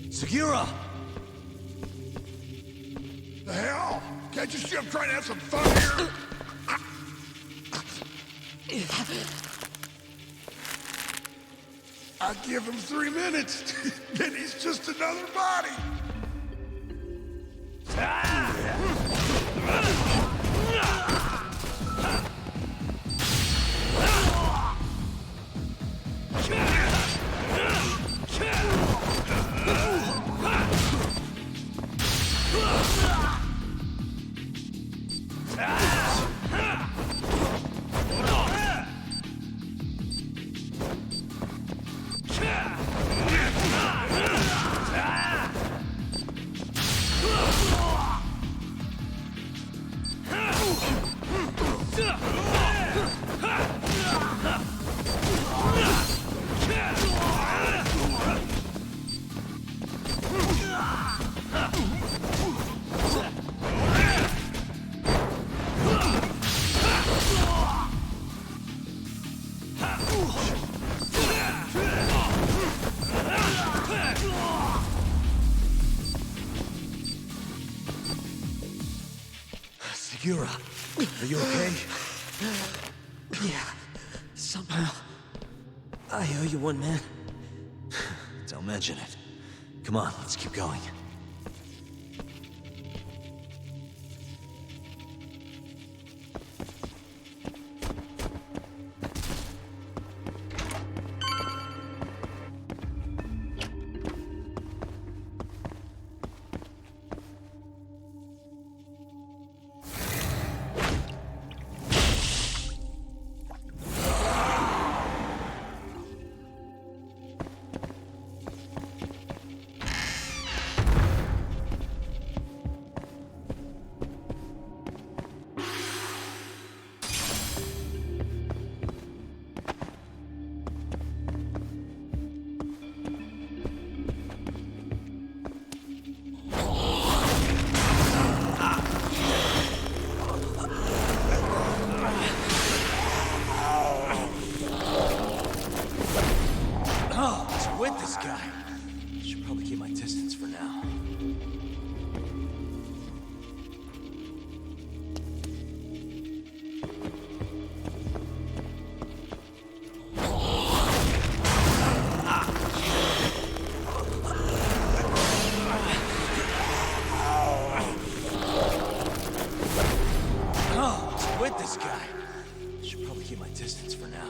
S4: Segura!
S3: The hell? Can't you see I'm trying to have some fun here? I give him 3 minutes, then he's just another body.
S4: Segura, are you okay?
S5: Yeah, somehow. I owe you one, man.
S4: Don't mention it. Come on, let's keep going. With this guy. Should probably keep my distance for now. Oh, with this guy. Should probably keep my distance for now.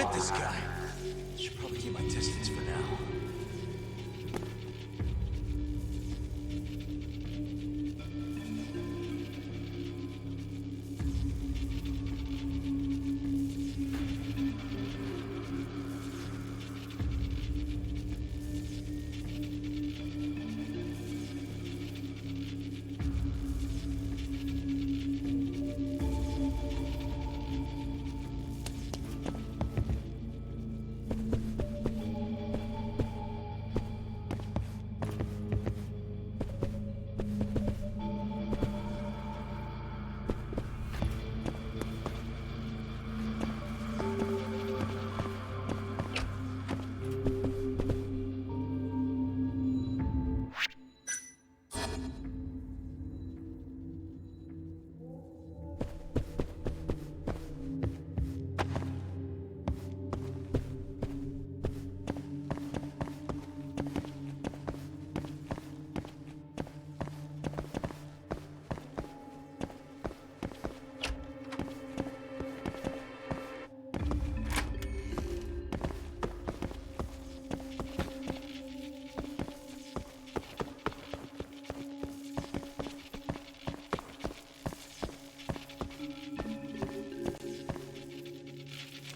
S4: with this guy. Should probably keep my distance for now.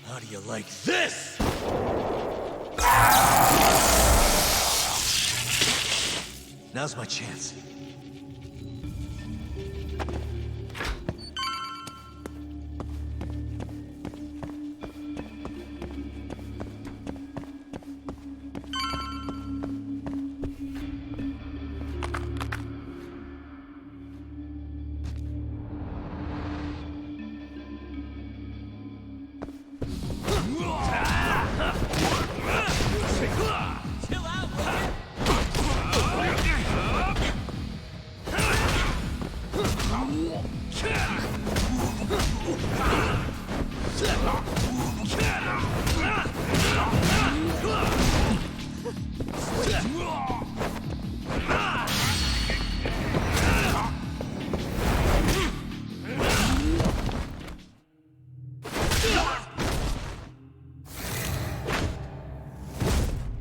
S4: How do you like this? Now's my chance.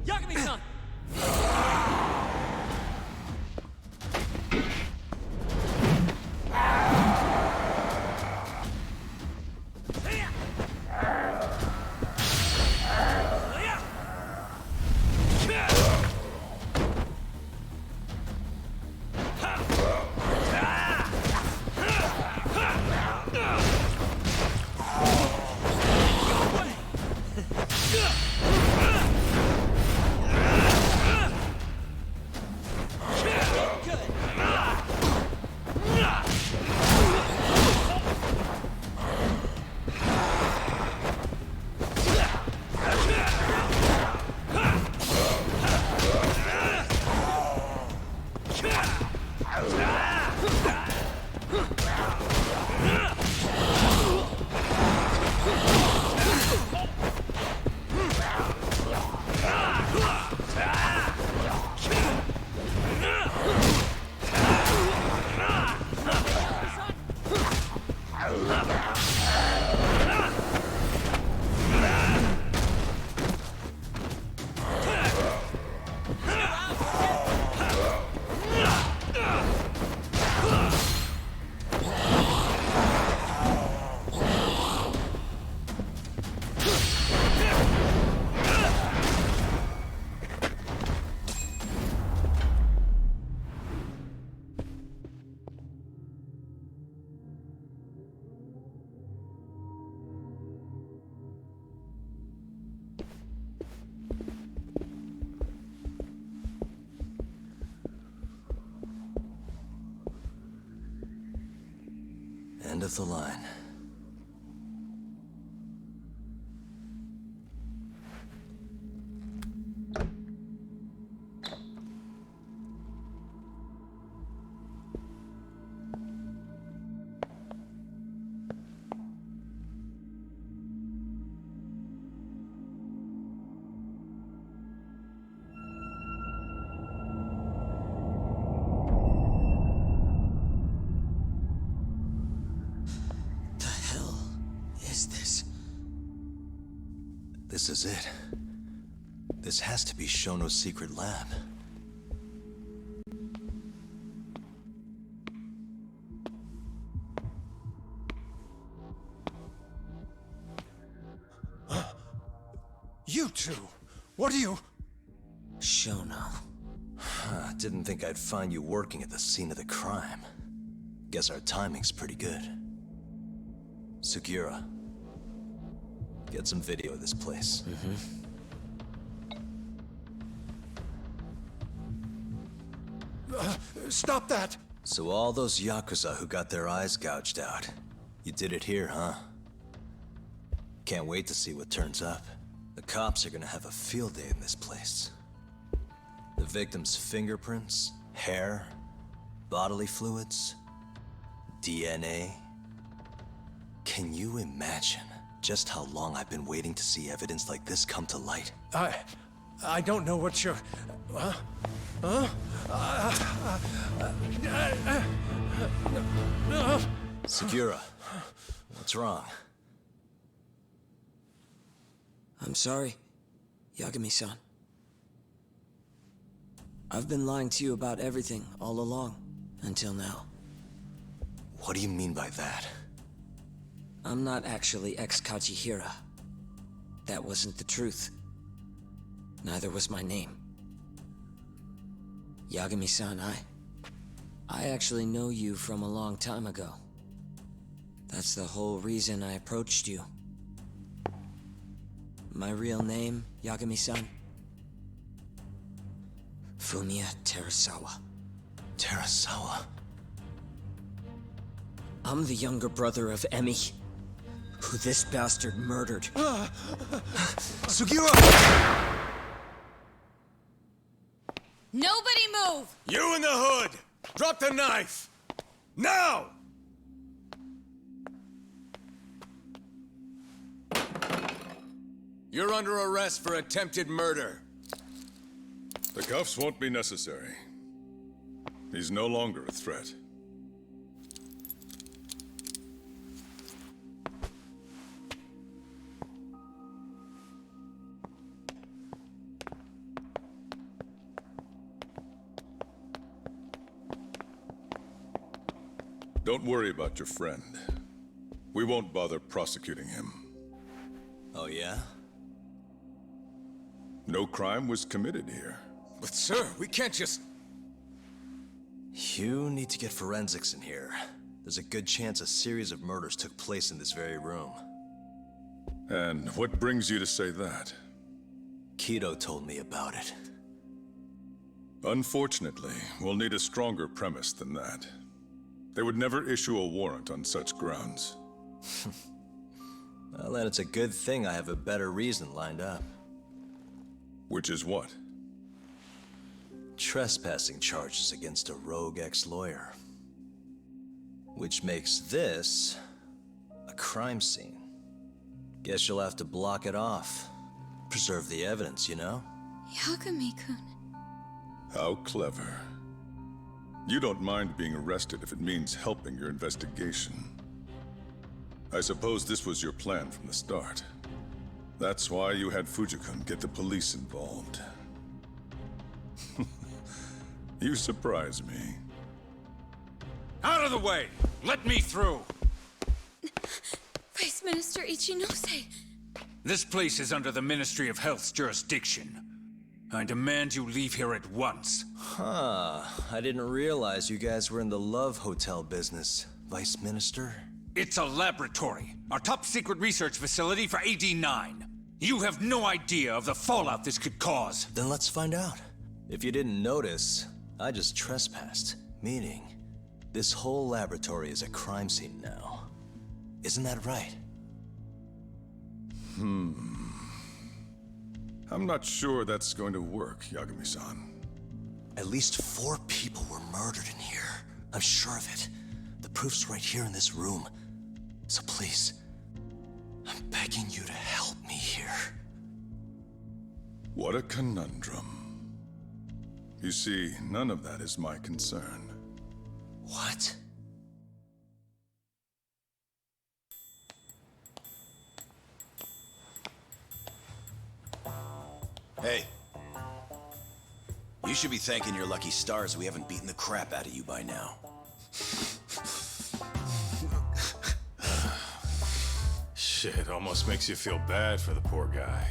S5: Yagami-san!
S4: End of the line. This is it. This has to be Shono's secret lab.
S21: You two! What are you...
S4: Shono. Didn't think I'd find you working at the scene of the crime. Guess our timing's pretty good. Sugiura, get some video of this place.
S21: Stop that!
S4: So all those Yakuza who got their eyes gouged out, you did it here, huh? Can't wait to see what turns up. The cops are gonna have a field day in this place. The victim's fingerprints, hair, bodily fluids, DNA. Can you imagine just how long I've been waiting to see evidence like this come to light?
S21: I don't know what you're...
S4: Sugiura, what's wrong?
S5: I'm sorry, Yagami-san. I've been lying to you about everything all along, until now.
S4: What do you mean by that?
S5: I'm not actually ex-Kajihira. That wasn't the truth. Neither was my name. Yagami-san, I actually know you from a long time ago. That's the whole reason I approached you. My real name, Yagami-san? Fumiya Terasawa.
S4: Terasawa?
S5: I'm the younger brother of Emi, who this bastard murdered.
S4: Sugiura!
S7: Nobody move!
S2: You in the hood! Drop the knife! Now! You're under arrest for attempted murder.
S12: The cuffs won't be necessary. He's no longer a threat. Don't worry about your friend. We won't bother prosecuting him.
S4: Oh, yeah?
S12: No crime was committed here.
S2: But sir, we can't just...
S4: You need to get forensics in here. There's a good chance a series of murders took place in this very room.
S12: And what brings you to say that?
S4: Kido told me about it.
S12: Unfortunately, we'll need a stronger premise than that. They would never issue a warrant on such grounds.
S4: Well, then it's a good thing I have a better reason lined up.
S12: Which is what?
S4: Trespassing charges against a rogue ex-lawyer. Which makes this a crime scene. Guess you'll have to block it off. Preserve the evidence, you know?
S7: Yagami-kun.
S12: How clever. You don't mind being arrested if it means helping your investigation. I suppose this was your plan from the start. That's why you had Fujikun get the police involved. You surprise me.
S6: Out of the way! Let me through!
S7: Vice Minister Ichinose.
S6: This place is under the Ministry of Health's jurisdiction. I demand you leave here at once.
S4: Huh. I didn't realize you guys were in the Love Hotel business, Vice Minister.
S6: It's a laboratory. Our top secret research facility for AD9. You have no idea of the fallout this could cause.
S4: Then let's find out. If you didn't notice, I just trespassed. Meaning, this whole laboratory is a crime scene now. Isn't that right?
S12: I'm not sure that's going to work, Yagami-san.
S4: At least 4 people were murdered in here. I'm sure of it. The proof's right here in this room. So please, I'm begging you to help me here.
S12: What a conundrum. You see, none of that is my concern.
S4: What?
S20: Hey. You should be thanking your lucky stars we haven't beaten the crap out of you by now.
S12: Shit, almost makes you feel bad for the poor guy.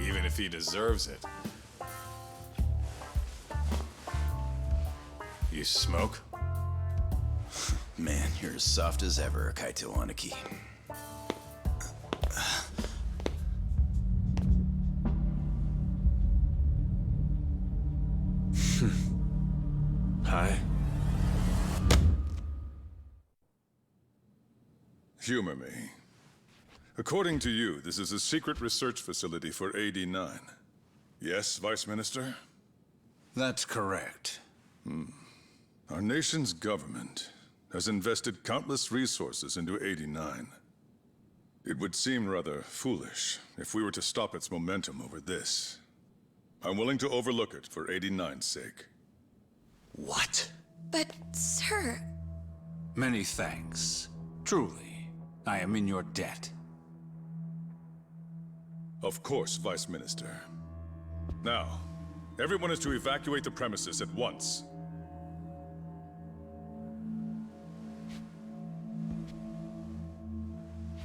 S12: Even if he deserves it. You smoke?
S20: Man, you're as soft as ever, Kaito Aniki.
S12: Hi.
S11: Humor me. According to you, this is a secret research facility for AD9. Yes, Vice Minister?
S6: That's correct.
S11: Our nation's government has invested countless resources into AD9. It would seem rather foolish if we were to stop its momentum over this. I'm willing to overlook it for AD9's sake.
S20: What?
S7: But, sir...
S6: Many thanks. Truly, I am in your debt.
S11: Of course, Vice Minister. Now, everyone is to evacuate the premises at once.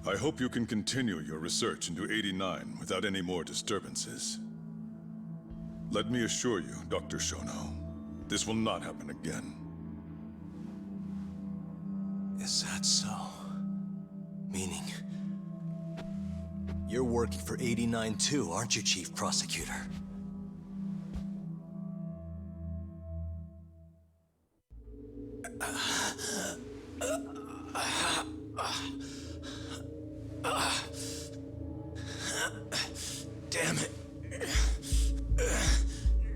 S11: I hope you can continue your research into 89 without any more disturbances. Let me assure you, Dr. Shono, this will not happen again.
S4: Is that so? Meaning... you're working for 89 too, aren't you, Chief Prosecutor? Damn it.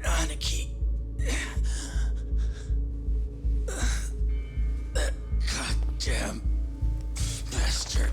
S4: Aniki. That goddamn bastard.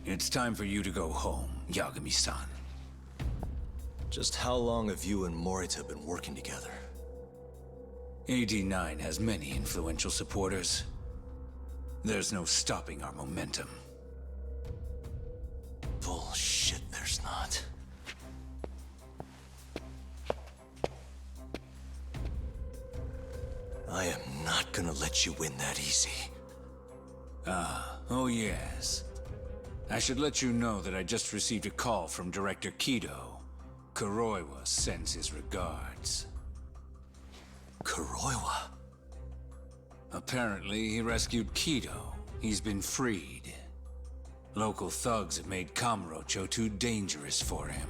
S6: It's time for you to go home, Yagami-san.
S4: Just how long have you and Morita been working together?
S6: AD9 has many influential supporters. There's no stopping our momentum.
S4: Bullshit, there's not. I am not gonna let you win that easy.
S6: Oh yes. I should let you know that I just received a call from Director Kido. Kuroiwa sends his regards.
S4: Kuroiwa?
S6: Apparently, he rescued Kido. He's been freed. Local thugs have made Kamurocho too dangerous for him.